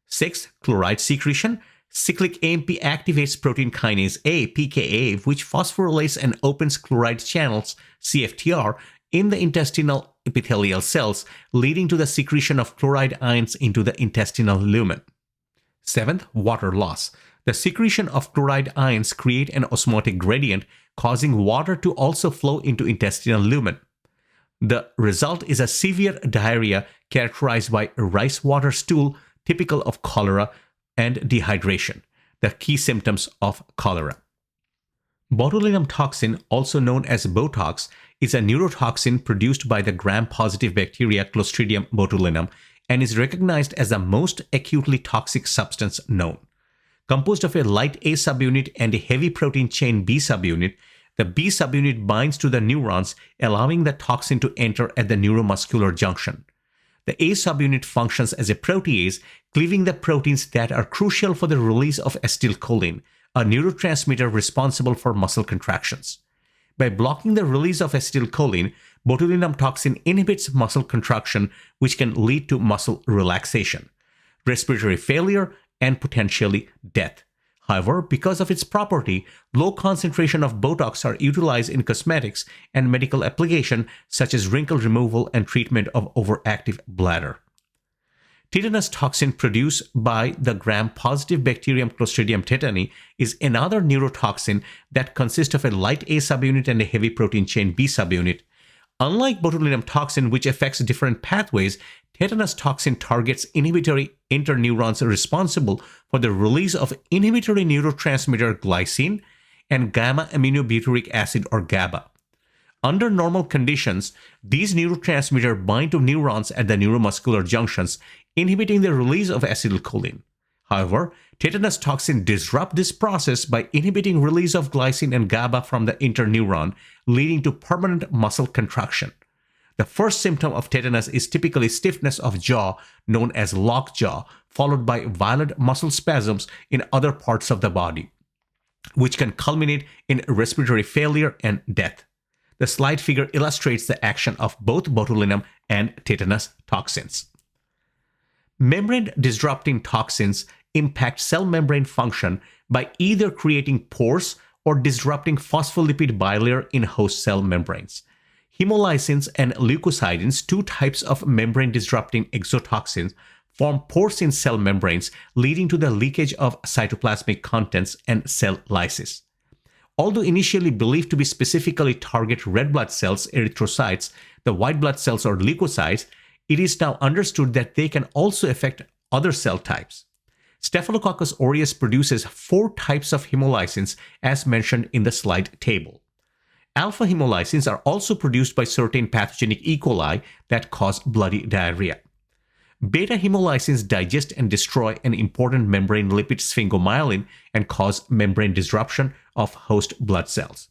Sixth, chloride secretion. Cyclic AMP activates protein kinase A, pKa, which phosphorylates and opens chloride channels, CFTR, in the intestinal epithelial cells, leading to the secretion of chloride ions into the intestinal lumen. Seventh, water loss. The secretion of chloride ions create an osmotic gradient, causing water to also flow into intestinal lumen. The result is a severe diarrhea characterized by rice water stool, typical of cholera, and dehydration, the key symptoms of cholera. Botulinum toxin, also known as Botox, is a neurotoxin produced by the gram-positive bacteria Clostridium botulinum and is recognized as the most acutely toxic substance known. Composed of a light A subunit and a heavy protein chain B subunit, the B subunit binds to the neurons, allowing the toxin to enter at the neuromuscular junction. The A subunit functions as a protease, cleaving the proteins that are crucial for the release of acetylcholine, a neurotransmitter responsible for muscle contractions. By blocking the release of acetylcholine, botulinum toxin inhibits muscle contraction, which can lead to muscle relaxation, respiratory failure, and potentially death. However, because of its property, low concentration of Botox are utilized in cosmetics and medical application such as wrinkle removal and treatment of overactive bladder. Tetanus toxin produced by the gram-positive bacterium Clostridium tetani is another neurotoxin that consists of a light A subunit and a heavy protein chain B subunit. Unlike botulinum toxin, which affects different pathways, tetanus toxin targets inhibitory interneurons responsible for the release of inhibitory neurotransmitter glycine and gamma-aminobutyric acid or GABA. Under normal conditions, these neurotransmitters bind to neurons at the neuromuscular junctions, inhibiting the release of acetylcholine. However, tetanus toxin disrupts this process by inhibiting release of glycine and GABA from the interneuron, leading to permanent muscle contraction. The first symptom of tetanus is typically stiffness of jaw, known as lockjaw, followed by violent muscle spasms in other parts of the body, which can culminate in respiratory failure and death. The slide figure illustrates the action of both botulinum and tetanus toxins. Membrane-disrupting toxins impact cell membrane function by either creating pores or disrupting phospholipid bilayer in host cell membranes. Hemolysins and leukocidins, two types of membrane-disrupting exotoxins, form pores in cell membranes, leading to the leakage of cytoplasmic contents and cell lysis. Although initially believed to be specifically target red blood cells, erythrocytes, the white blood cells or leukocytes, it is now understood that they can also affect other cell types. Staphylococcus aureus produces 4 types of hemolysins as mentioned in the slide table. Alpha hemolysins are also produced by certain pathogenic E. coli that cause bloody diarrhea. Beta hemolysins digest and destroy an important membrane lipid sphingomyelin and cause membrane disruption of host blood cells.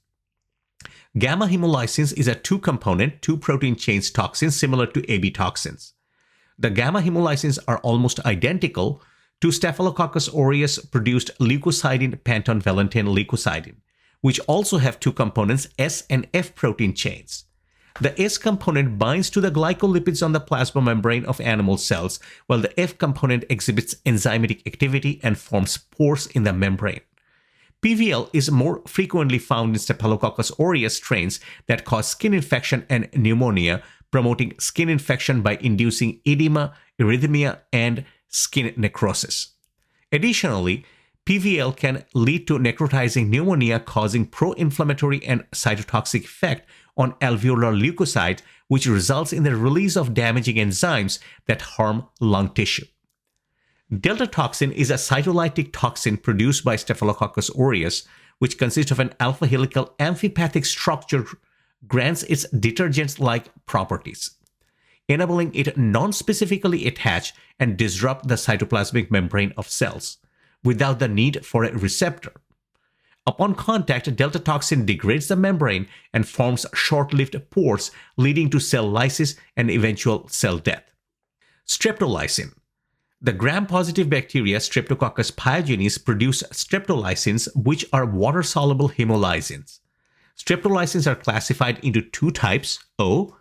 Gamma hemolysins is a 2-component, 2-protein chains toxin similar to AB toxins. The gamma hemolysins are almost identical to Staphylococcus aureus produced leukocidin pentonvalentine leukocidin, which also have 2 components, S and F protein chains. The S component binds to the glycolipids on the plasma membrane of animal cells, while the F component exhibits enzymatic activity and forms pores in the membrane. PVL is more frequently found in Staphylococcus aureus strains that cause skin infection and pneumonia, promoting skin infection by inducing edema, erythema, and skin necrosis. Additionally, PVL can lead to necrotizing pneumonia, causing pro-inflammatory and cytotoxic effect on alveolar leukocytes, which results in the release of damaging enzymes that harm lung tissue. Delta toxin is a cytolytic toxin produced by Staphylococcus aureus, which consists of an alpha helical amphipathic structure, grants its detergent-like properties, enabling it non-specifically attach and disrupt the cytoplasmic membrane of cells without the need for a receptor. Upon contact, delta toxin degrades the membrane and forms short-lived pores, leading to cell lysis and eventual cell death. Streptolysin. The gram-positive bacteria Streptococcus pyogenes produce streptolysins, which are water-soluble hemolysins. Streptolysins are classified into 2 types, O,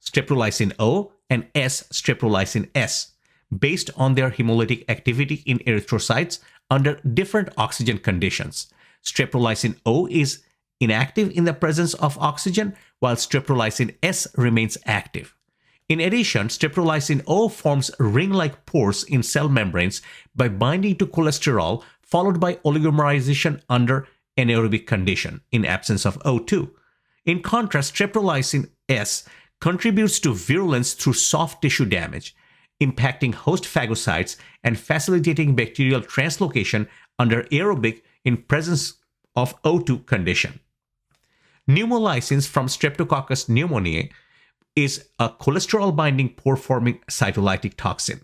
streptolysin O, and S, streptolysin S, based on their hemolytic activity in erythrocytes under different oxygen conditions. Streptolysin O is inactive in the presence of oxygen, while streptolysin S remains active. In addition, streptolysin O forms ring-like pores in cell membranes by binding to cholesterol, followed by oligomerization under anaerobic condition in absence of O2. In contrast, streptolysin S contributes to virulence through soft tissue damage, impacting host phagocytes and facilitating bacterial translocation under aerobic in presence of O2 condition. Pneumolysins from Streptococcus pneumoniae is a cholesterol-binding pore-forming cytolytic toxin.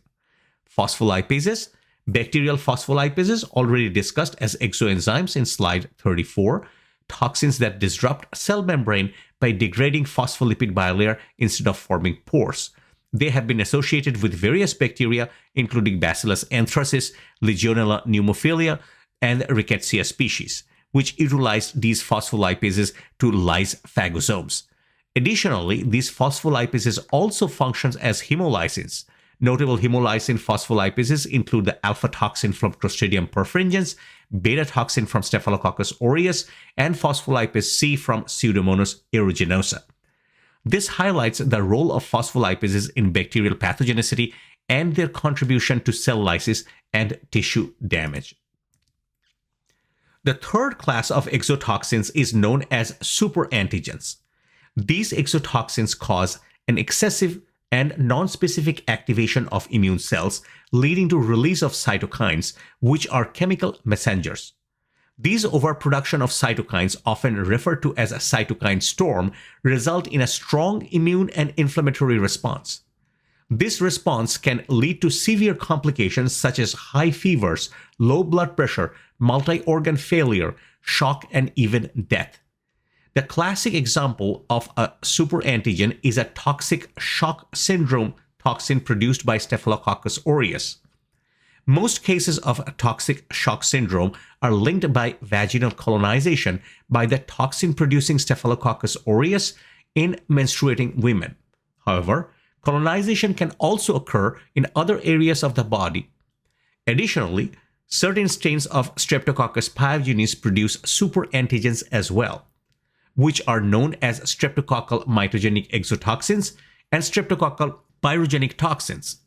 Phospholipases, bacterial phospholipases already discussed as exoenzymes in slide 34, toxins that disrupt cell membrane by degrading phospholipid bilayer instead of forming pores. They have been associated with various bacteria, including Bacillus anthracis, Legionella pneumophila, and Rickettsia species, which utilize these phospholipases to lyse phagosomes. Additionally, these phospholipases also function as hemolysins. Notable hemolysin phospholipases include the alpha toxin from Clostridium perfringens, beta toxin from Staphylococcus aureus, and phospholipase C from Pseudomonas aeruginosa. This highlights the role of phospholipases in bacterial pathogenicity and their contribution to cell lysis and tissue damage. The third class of exotoxins is known as superantigens. These exotoxins cause an excessive and nonspecific activation of immune cells, leading to release of cytokines, which are chemical messengers. These overproduction of cytokines, often referred to as a cytokine storm, result in a strong immune and inflammatory response. This response can lead to severe complications such as high fevers, low blood pressure, multi-organ failure, shock, and even death. The classic example of a superantigen is a toxic shock syndrome toxin produced by Staphylococcus aureus. Most cases of toxic shock syndrome are linked by vaginal colonization by the toxin-producing Staphylococcus aureus in menstruating women. However, colonization can also occur in other areas of the body. Additionally, certain strains of Streptococcus pyogenes produce superantigens as well, which are known as streptococcal mitogenic exotoxins and streptococcal pyrogenic toxins.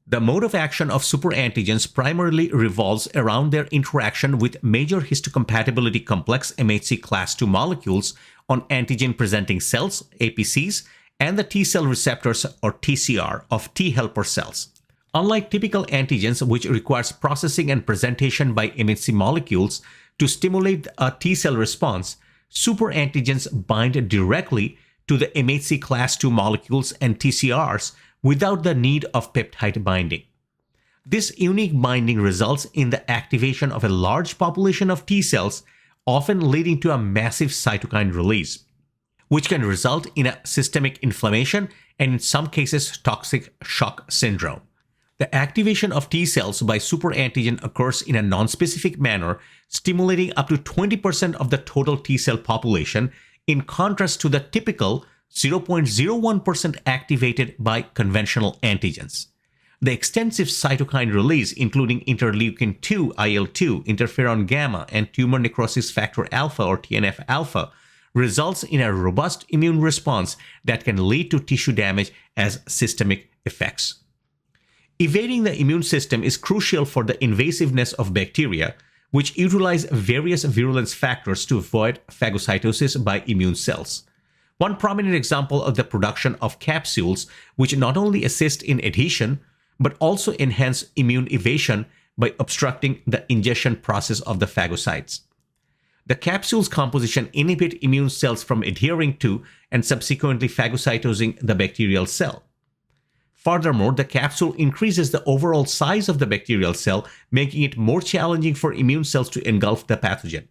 The mode of action of superantigens primarily revolves around their interaction with major histocompatibility complex MHC class II molecules on antigen-presenting cells, APCs, and the T cell receptors or TCR of T helper cells. Unlike typical antigens, which requires processing and presentation by MHC molecules to stimulate a T cell response, superantigens bind directly to the MHC class II molecules and TCRs without the need of peptide binding. This unique binding results in the activation of a large population of T cells, often leading to a massive cytokine release, which can result in a systemic inflammation and in some cases toxic shock syndrome. The activation of T cells by superantigen occurs in a nonspecific manner, stimulating up to 20% of the total T cell population, in contrast to the typical 0.01% activated by conventional antigens. The extensive cytokine release, including interleukin-2, IL-2, interferon gamma, and tumor necrosis factor alpha or TNF-alpha, results in a robust immune response that can lead to tissue damage as systemic effects. Evading the immune system is crucial for the invasiveness of bacteria, which utilize various virulence factors to avoid phagocytosis by immune cells. One prominent example of the production of capsules, which not only assist in adhesion, but also enhance immune evasion by obstructing the ingestion process of the phagocytes. The capsule's composition inhibits immune cells from adhering to and subsequently phagocytosing the bacterial cell. Furthermore, the capsule increases the overall size of the bacterial cell, making it more challenging for immune cells to engulf the pathogen.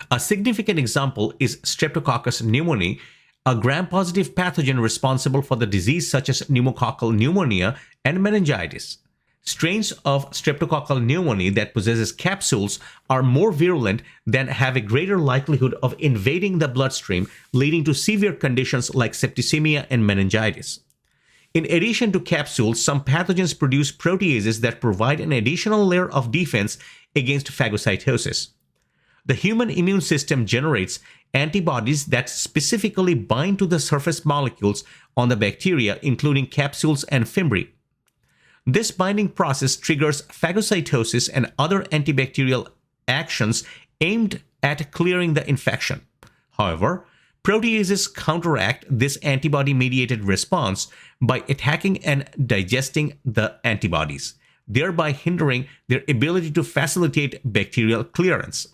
A significant example is Streptococcus pneumoniae, a gram-positive pathogen responsible for the disease such as pneumococcal pneumonia and meningitis. Strains of Streptococcal pneumonia that possesses capsules are more virulent than have a greater likelihood of invading the bloodstream, leading to severe conditions like septicemia and meningitis. In addition to capsules, some pathogens produce proteases that provide an additional layer of defense against phagocytosis. The human immune system generates antibodies that specifically bind to the surface molecules on the bacteria, including capsules and fimbriae. This binding process triggers phagocytosis and other antibacterial actions aimed at clearing the infection. However, proteases counteract this antibody-mediated response by attacking and digesting the antibodies, thereby hindering their ability to facilitate bacterial clearance.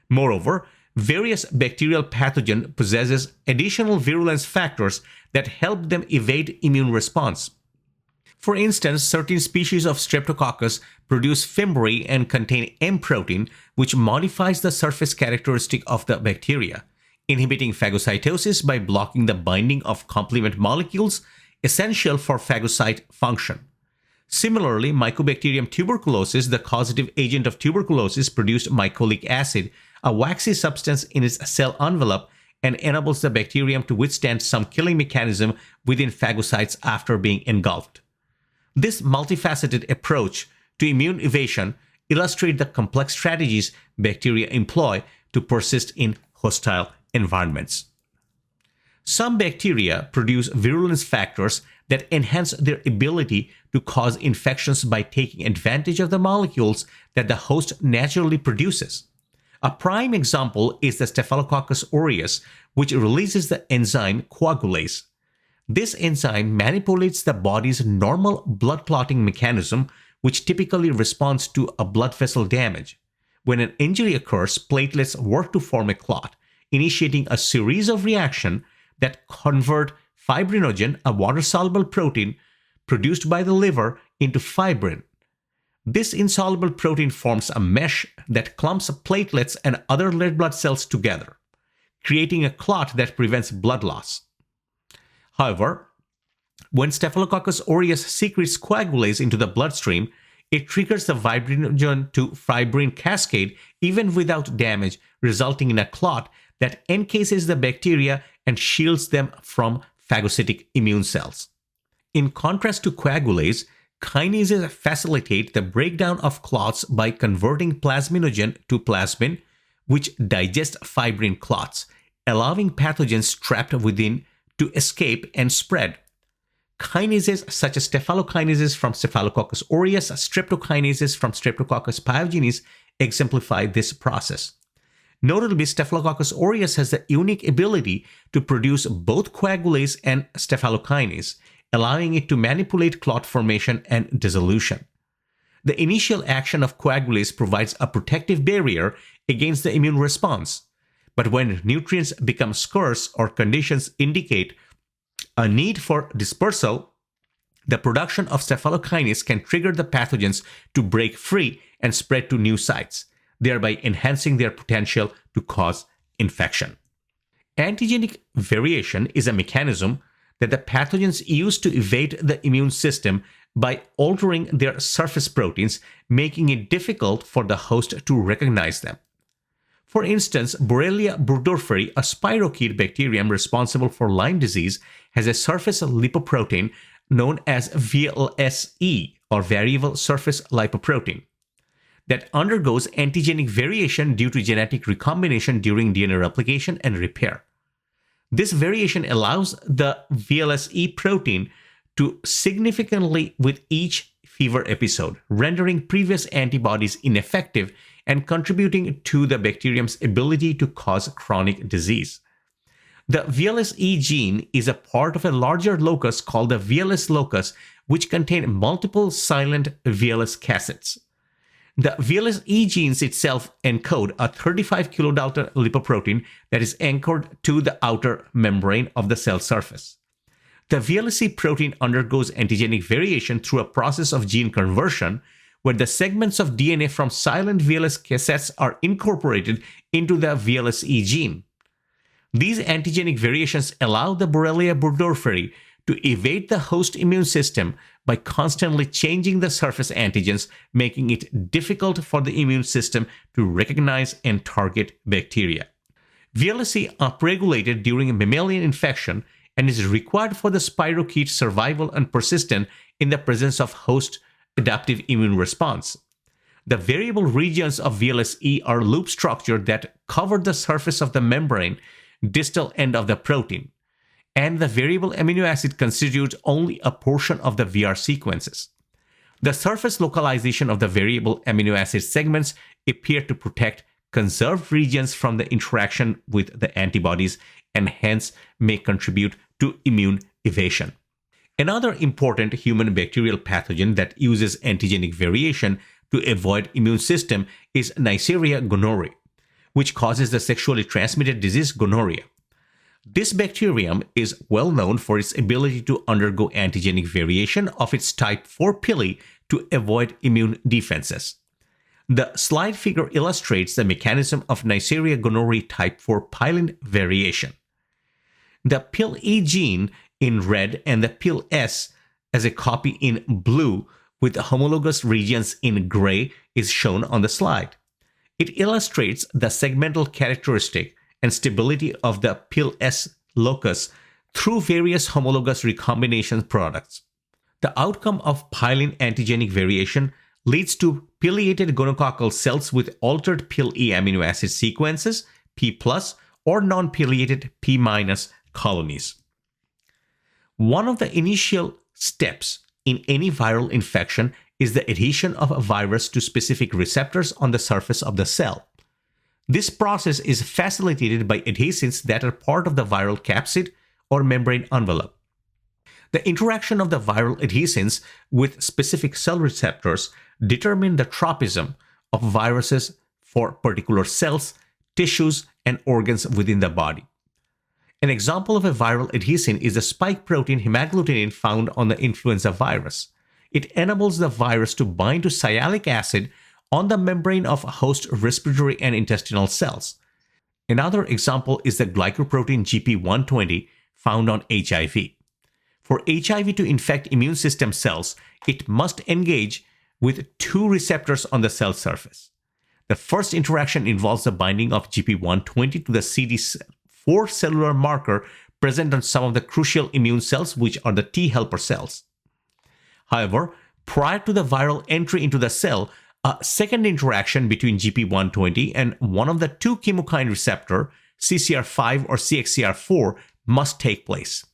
Moreover, various bacterial pathogens possess additional virulence factors that help them evade immune response. For instance, certain species of Streptococcus produce fimbriae and contain M protein, which modifies the surface characteristic of the bacteria, inhibiting phagocytosis by blocking the binding of complement molecules essential for phagocyte function. Similarly, Mycobacterium tuberculosis, the causative agent of tuberculosis, produced mycolic acid, a waxy substance in its cell envelope, and enables the bacterium to withstand some killing mechanism within phagocytes after being engulfed. This multifaceted approach to immune evasion illustrates the complex strategies bacteria employ to persist in hostile environments. Some bacteria produce virulence factors that enhance their ability to cause infections by taking advantage of the molecules that the host naturally produces. A prime example is the Staphylococcus aureus, which releases the enzyme coagulase. This enzyme manipulates the body's normal blood clotting mechanism, which typically responds to a blood vessel damage. When an injury occurs, platelets work to form a clot, initiating a series of reactions that convert fibrinogen, a water-soluble protein produced by the liver, into fibrin. This insoluble protein forms a mesh that clumps platelets and other red blood cells together, creating a clot that prevents blood loss. However, when Staphylococcus aureus secretes coagulase into the bloodstream, it triggers the fibrinogen to fibrin cascade even without damage, resulting in a clot that encases the bacteria and shields them from phagocytic immune cells. In contrast to coagulase, kinases facilitate the breakdown of clots by converting plasminogen to plasmin, which digests fibrin clots, allowing pathogens trapped within to escape and spread. Kinases such as staphylokineses from Staphylococcus aureus, streptokinases from Streptococcus pyogenes exemplify this process. Notably, Staphylococcus aureus has the unique ability to produce both coagulase and staphylokinase, allowing it to manipulate clot formation and dissolution. The initial action of coagulase provides a protective barrier against the immune response, but when nutrients become scarce or conditions indicate a need for dispersal, the production of staphylokinase can trigger the pathogens to break free and spread to new sites, thereby enhancing their potential to cause infection. Antigenic variation is a mechanism that the pathogens use to evade the immune system by altering their surface proteins, making it difficult for the host to recognize them. For instance, Borrelia burgdorferi, a spirochete bacterium responsible for Lyme disease, has a surface lipoprotein known as VLSE, or variable surface lipoprotein, that undergoes antigenic variation due to genetic recombination during DNA replication and repair. This variation allows the VLSE protein to significantly with each fever episode, rendering previous antibodies ineffective and contributing to the bacterium's ability to cause chronic disease. The VLSE gene is a part of a larger locus called the VLS locus, which contain multiple silent VLS cassettes. The VLSE genes itself encode a 35 kilodalton lipoprotein that is anchored to the outer membrane of the cell surface. The VLSE protein undergoes antigenic variation through a process of gene conversion, where the segments of DNA from silent VLS cassettes are incorporated into the VLSE gene. These antigenic variations allow the Borrelia burgdorferi to evade the host immune system by constantly changing the surface antigens, making it difficult for the immune system to recognize and target bacteria. VLSE upregulated during a mammalian infection and is required for the spirochete survival and persistence in the presence of host adaptive immune response. The variable regions of VLSE are loop structured that cover the surface of the membrane, distal end of the protein, and the variable amino acid constitutes only a portion of the VR sequences. The surface localization of the variable amino acid segments appear to protect conserved regions from the interaction with the antibodies and hence may contribute to immune evasion. Another important human bacterial pathogen that uses antigenic variation to avoid immune system is Neisseria gonorrhoeae, which causes the sexually transmitted disease gonorrhea. This bacterium is well known for its ability to undergo antigenic variation of its type 4 pili to avoid immune defenses. The slide figure illustrates the mechanism of Neisseria gonorrhoeae type 4 pilin variation. The PIL-E gene in red and the PIL-S as a copy in blue with the homologous regions in gray is shown on the slide. It illustrates the segmental characteristic and stability of the PIL-S locus through various homologous recombination products. The outcome of pilin antigenic variation leads to pileated gonococcal cells with altered PIL-E amino acid sequences, P+, or non-pileated P- colonies. One of the initial steps in any viral infection is the adhesion of a virus to specific receptors on the surface of the cell. This process is facilitated by adhesins that are part of the viral capsid or membrane envelope. The interaction of the viral adhesins with specific cell receptors determine the tropism of viruses for particular cells, tissues, and organs within the body. An example of a viral adhesin is the spike protein hemagglutinin found on the influenza virus. It enables the virus to bind to sialic acid on the membrane of host respiratory and intestinal cells. Another example is the glycoprotein GP120 found on HIV. For HIV to infect immune system cells, it must engage with two receptors on the cell surface. The first interaction involves the binding of GP120 to the CD4 cellular marker present on some of the crucial immune cells, which are the T helper cells. However, prior to the viral entry into the cell, a second interaction between GP120 and one of the two chemokine receptor, CCR5 or CXCR4, must take place.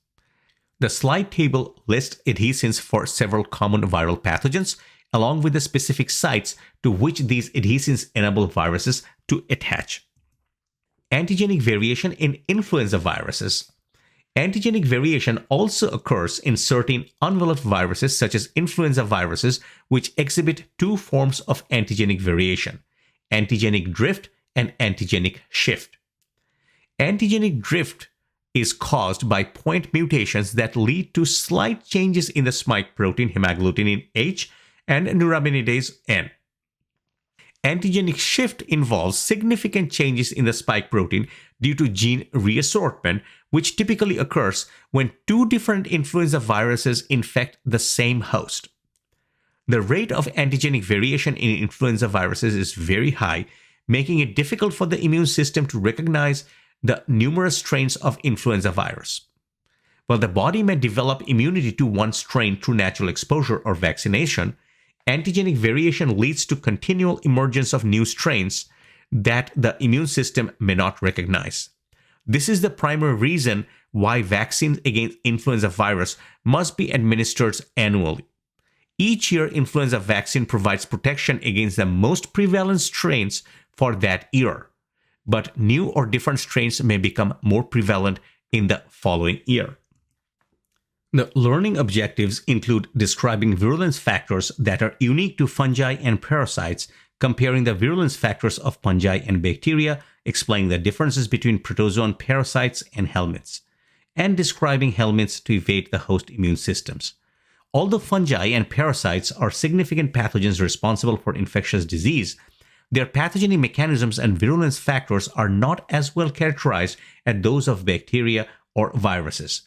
The slide table lists adhesins for several common viral pathogens, along with the specific sites to which these adhesins enable viruses to attach. Antigenic variation in influenza viruses. Antigenic variation also occurs in certain enveloped viruses such as influenza viruses, which exhibit two forms of antigenic variation: antigenic drift and antigenic shift. Antigenic drift is caused by point mutations that lead to slight changes in the spike protein hemagglutinin H and neuraminidase N. Antigenic shift involves significant changes in the spike protein due to gene reassortment, which typically occurs when two different influenza viruses infect the same host. The rate of antigenic variation in influenza viruses is very high, making it difficult for the immune system to recognize the numerous strains of influenza virus. While the body may develop immunity to one strain through natural exposure or vaccination, antigenic variation leads to continual emergence of new strains that the immune system may not recognize. This is the primary reason why vaccines against influenza virus must be administered annually. Each year, influenza vaccine provides protection against the most prevalent strains for that year, but new or different strains may become more prevalent in the following year. The learning objectives include describing virulence factors that are unique to fungi and parasites, comparing the virulence factors of fungi and bacteria, explaining the differences between protozoan parasites and helminths, and describing helminths to evade the host immune systems. Although fungi and parasites are significant pathogens responsible for infectious disease, their pathogenic mechanisms and virulence factors are not as well characterized as those of bacteria or viruses.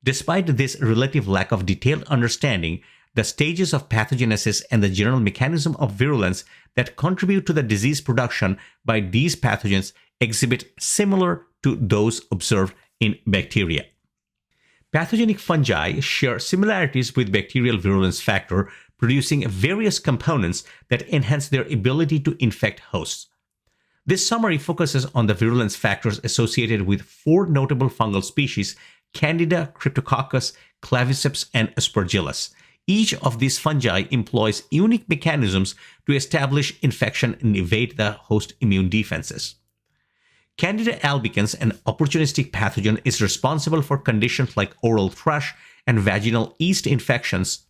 Despite this relative lack of detailed understanding, the stages of pathogenesis and the general mechanism of virulence that contribute to the disease production by these pathogens exhibit similar to those observed in bacteria. Pathogenic fungi share similarities with bacterial virulence factor, producing various components that enhance their ability to infect hosts. This summary focuses on the virulence factors associated with four notable fungal species: Candida, Cryptococcus, Claviceps, and Aspergillus. Each of these fungi employs unique mechanisms to establish infection and evade the host immune defenses. Candida albicans, an opportunistic pathogen, is responsible for conditions like oral thrush and vaginal yeast infections.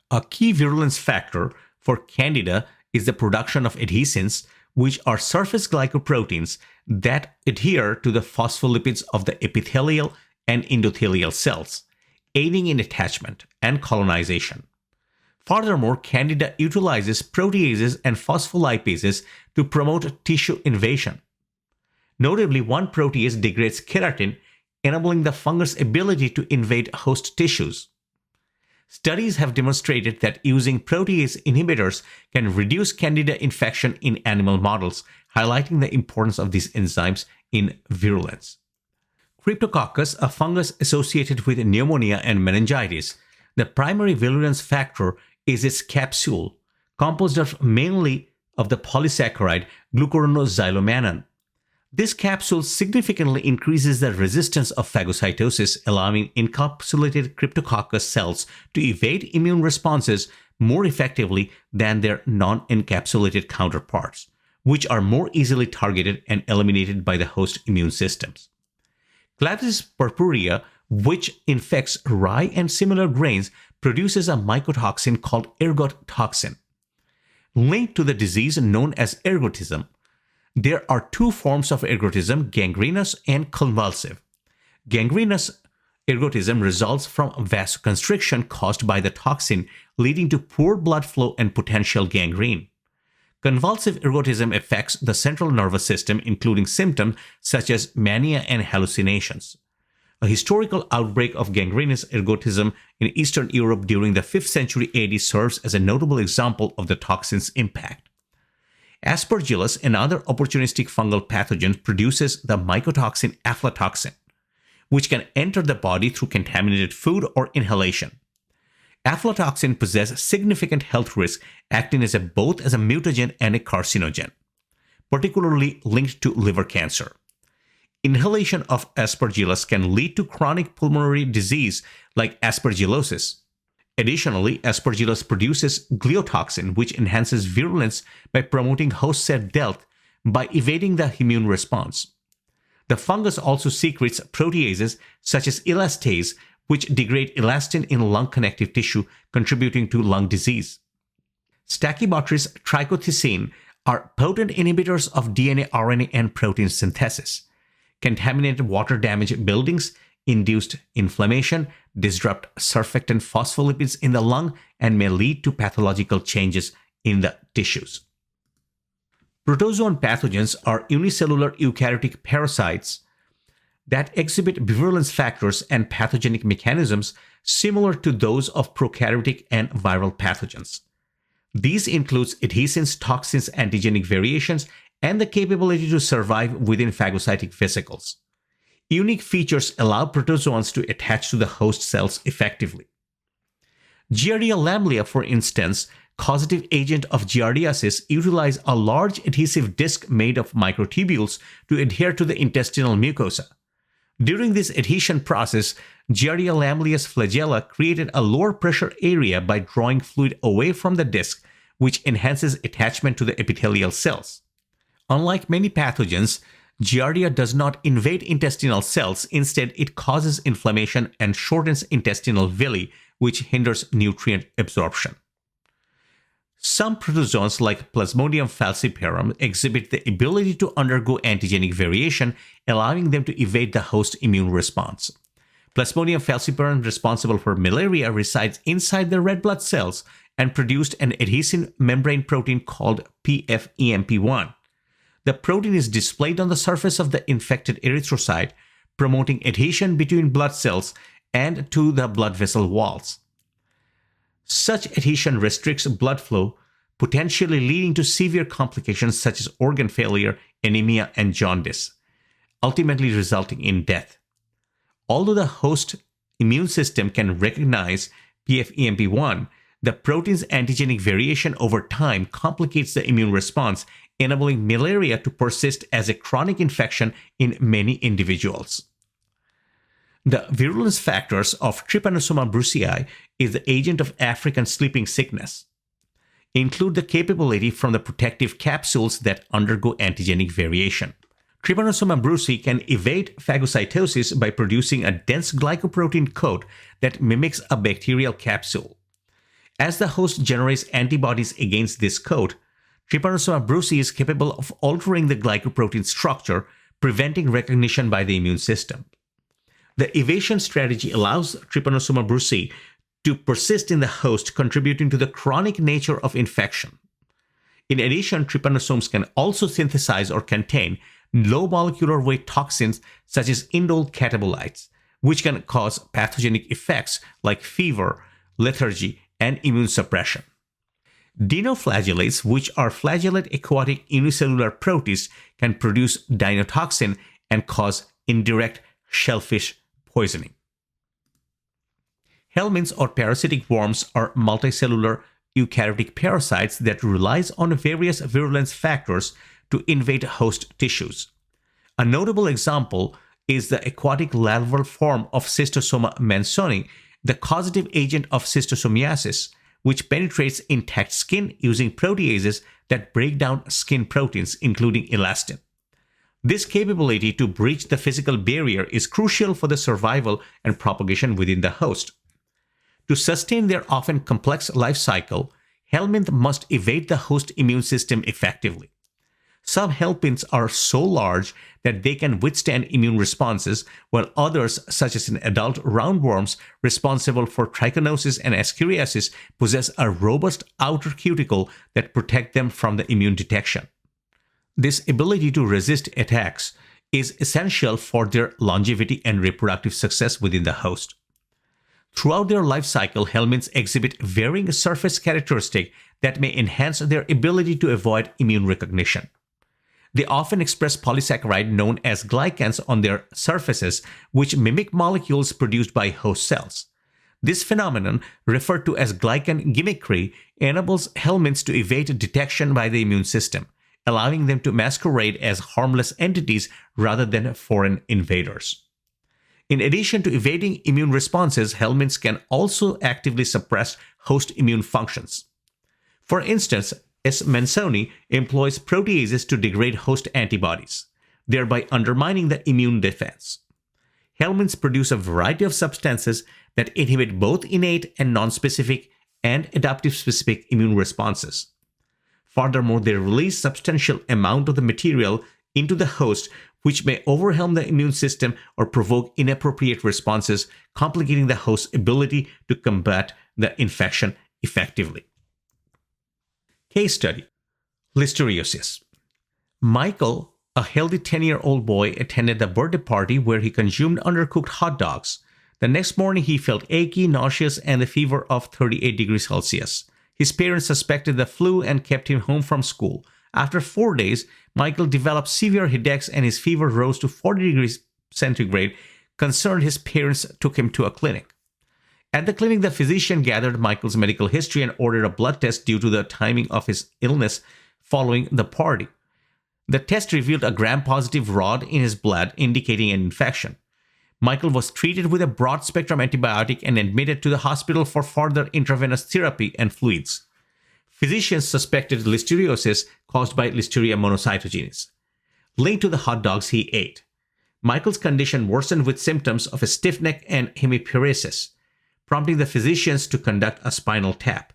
A key virulence factor for Candida is the production of adhesins, which are surface glycoproteins that adhere to the phospholipids of the epithelial and endothelial cells, aiding in attachment and colonization. Furthermore, Candida utilizes proteases and phospholipases to promote tissue invasion. Notably, one protease degrades keratin, enabling the fungus' ability to invade host tissues. Studies have demonstrated that using protease inhibitors can reduce Candida infection in animal models, highlighting the importance of these enzymes in virulence. Cryptococcus, a fungus associated with pneumonia and meningitis. The primary virulence factor is its capsule, composed mainly of the polysaccharide glucuronoxylomannan. This capsule significantly increases the resistance of phagocytosis, allowing encapsulated Cryptococcus cells to evade immune responses more effectively than their non-encapsulated counterparts, which are more easily targeted and eliminated by the host immune systems. Claviceps purpurea, which infects rye and similar grains, produces a mycotoxin called ergot toxin. Linked to the disease known as ergotism, there are two forms of ergotism, gangrenous and convulsive. Gangrenous ergotism results from vasoconstriction caused by the toxin, leading to poor blood flow and potential gangrene. Convulsive ergotism affects the central nervous system, including symptoms such as mania and hallucinations. A historical outbreak of gangrenous ergotism in Eastern Europe during the 5th century AD serves as a notable example of the toxin's impact. Aspergillus, another opportunistic fungal pathogen, produces the mycotoxin aflatoxin, which can enter the body through contaminated food or inhalation. Aflatoxin possesses significant health risks, acting as both as a mutagen and a carcinogen, particularly linked to liver cancer. Inhalation of Aspergillus can lead to chronic pulmonary disease like aspergillosis. Additionally, Aspergillus produces gliotoxin, which enhances virulence by promoting host cell death by evading the immune response. The fungus also secretes proteases such as elastase, which degrade elastin in lung connective tissue, contributing to lung disease. Stachybotrys trichothiocin are potent inhibitors of DNA, RNA, and protein synthesis. Contaminated water damage buildings, induced inflammation, disrupt surfactant phospholipids in the lung, and may lead to pathological changes in the tissues. Protozoan pathogens are unicellular eukaryotic parasites that exhibit virulence factors and pathogenic mechanisms similar to those of prokaryotic and viral pathogens. These include adhesins, toxins, antigenic variations, and the capability to survive within phagocytic vesicles. Unique features allow protozoans to attach to the host cells effectively. Giardia lamblia, for instance, causative agent of giardiasis, utilize a large adhesive disc made of microtubules to adhere to the intestinal mucosa. During this adhesion process, Giardia lamblia's flagella created a lower pressure area by drawing fluid away from the disc, which enhances attachment to the epithelial cells. Unlike many pathogens, Giardia does not invade intestinal cells. Instead, it causes inflammation and shortens intestinal villi, which hinders nutrient absorption. Some protozoans, like Plasmodium falciparum, exhibit the ability to undergo antigenic variation, allowing them to evade the host immune response. Plasmodium falciparum, responsible for malaria, resides inside the red blood cells and produced an adhesive membrane protein called PFEMP1. The protein is displayed on the surface of the infected erythrocyte, promoting adhesion between blood cells and to the blood vessel walls. Such adhesion restricts blood flow, potentially leading to severe complications such as organ failure, anemia, and jaundice, ultimately resulting in death. Although the host immune system can recognize PFEMP1, the protein's antigenic variation over time complicates the immune response, enabling malaria to persist as a chronic infection in many individuals. The virulence factors of Trypanosoma brucei is the agent of African sleeping sickness. Include the capability from the protective capsules that undergo antigenic variation. Trypanosoma brucei can evade phagocytosis by producing a dense glycoprotein coat that mimics a bacterial capsule. As the host generates antibodies against this coat, Trypanosoma brucei is capable of altering the glycoprotein structure, preventing recognition by the immune system. The evasion strategy allows Trypanosoma brucei to persist in the host, contributing to the chronic nature of infection. In addition, trypanosomes can also synthesize or contain low molecular weight toxins such as indole catabolites, which can cause pathogenic effects like fever, lethargy, and immune suppression. Dinoflagellates, which are flagellate aquatic unicellular protists, can produce dinotoxin and cause indirect shellfish poisoning. Helminths or parasitic worms are multicellular eukaryotic parasites that relies on various virulence factors to invade host tissues. A notable example is the aquatic larval form of Schistosoma mansoni, the causative agent of schistosomiasis, which penetrates intact skin using proteases that break down skin proteins, including elastin. This capability to breach the physical barrier is crucial for the survival and propagation within the host. To sustain their often complex life cycle, helminth must evade the host immune system effectively. Some helminths are so large that they can withstand immune responses, while others, such as an adult roundworms responsible for trichinosis and escheriasis, possess a robust outer cuticle that protect them from the immune detection. This ability to resist attacks is essential for their longevity and reproductive success within the host. Throughout their life cycle, helminths exhibit varying surface characteristics that may enhance their ability to avoid immune recognition. They often express polysaccharide known as glycans on their surfaces, which mimic molecules produced by host cells. This phenomenon, referred to as glycan gimmickry, enables helminths to evade detection by the immune system, allowing them to masquerade as harmless entities rather than foreign invaders. In addition to evading immune responses, helminths can also actively suppress host immune functions. For instance, S. mansoni employs proteases to degrade host antibodies, thereby undermining the immune defense. Helminths produce a variety of substances that inhibit both innate and nonspecific and adaptive specific immune responses. Furthermore, they release substantial amount of the material into the host, which may overwhelm the immune system or provoke inappropriate responses, complicating the host's ability to combat the infection effectively. Case study: Listeriosis. Michael, a healthy 10-year-old boy, attended the birthday party where he consumed undercooked hot dogs. The next morning, he felt achy, nauseous, and a fever of 38 degrees Celsius. His parents suspected the flu and kept him home from school. After 4 days, Michael developed severe headaches and his fever rose to 40 degrees centigrade. Concerned, his parents took him to a clinic. At the clinic, the physician gathered Michael's medical history and ordered a blood test due to the timing of his illness following the party. The test revealed a gram-positive rod in his blood, indicating an infection. Michael was treated with a broad-spectrum antibiotic and admitted to the hospital for further intravenous therapy and fluids. Physicians suspected listeriosis caused by Listeria monocytogenes, linked to the hot dogs he ate. Michael's condition worsened with symptoms of a stiff neck and hemiparesis, prompting the physicians to conduct a spinal tap.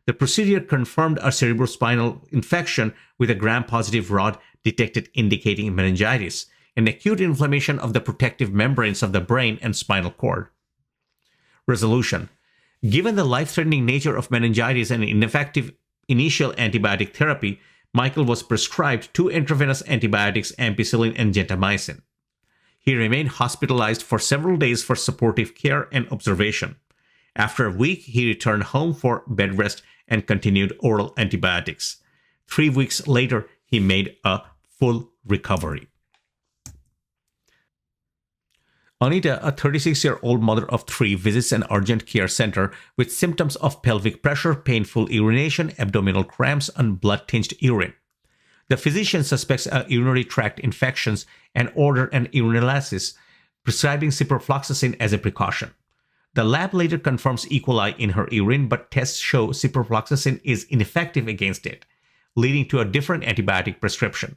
The procedure confirmed a cerebrospinal infection with a gram-positive rod detected, indicating meningitis, and acute inflammation of the protective membranes of the brain and spinal cord. Resolution: given the life-threatening nature of meningitis and ineffective initial antibiotic therapy, Michael was prescribed 2 intravenous antibiotics, ampicillin and gentamicin. He remained hospitalized for several days for supportive care and observation. After a week, he returned home for bed rest and continued oral antibiotics. 3 weeks later, he made a full recovery. Anita, a 36-year-old mother of 3, visits an urgent care center with symptoms of pelvic pressure, painful urination, abdominal cramps, and blood-tinged urine. The physician suspects a urinary tract infections and ordered an urinalysis, prescribing ciprofloxacin as a precaution. The lab later confirms E. coli in her urine, but tests show ciprofloxacin is ineffective against it, leading to a different antibiotic prescription.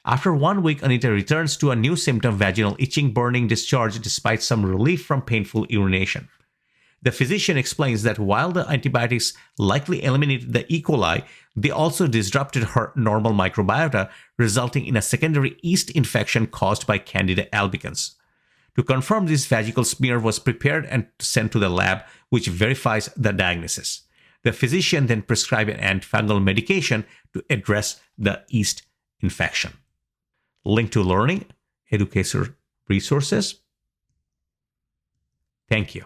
After 1 week, Anita returns to a new symptom: vaginal itching, burning, discharge, despite some relief from painful urination. The physician explains that while the antibiotics likely eliminated the E. coli, they also disrupted her normal microbiota, resulting in a secondary yeast infection caused by Candida albicans. To confirm this, vaginal smear was prepared and sent to the lab, which verifies the diagnosis. The physician then prescribed an antifungal medication to address the yeast infection. Link to learning, educator resources. Thank you.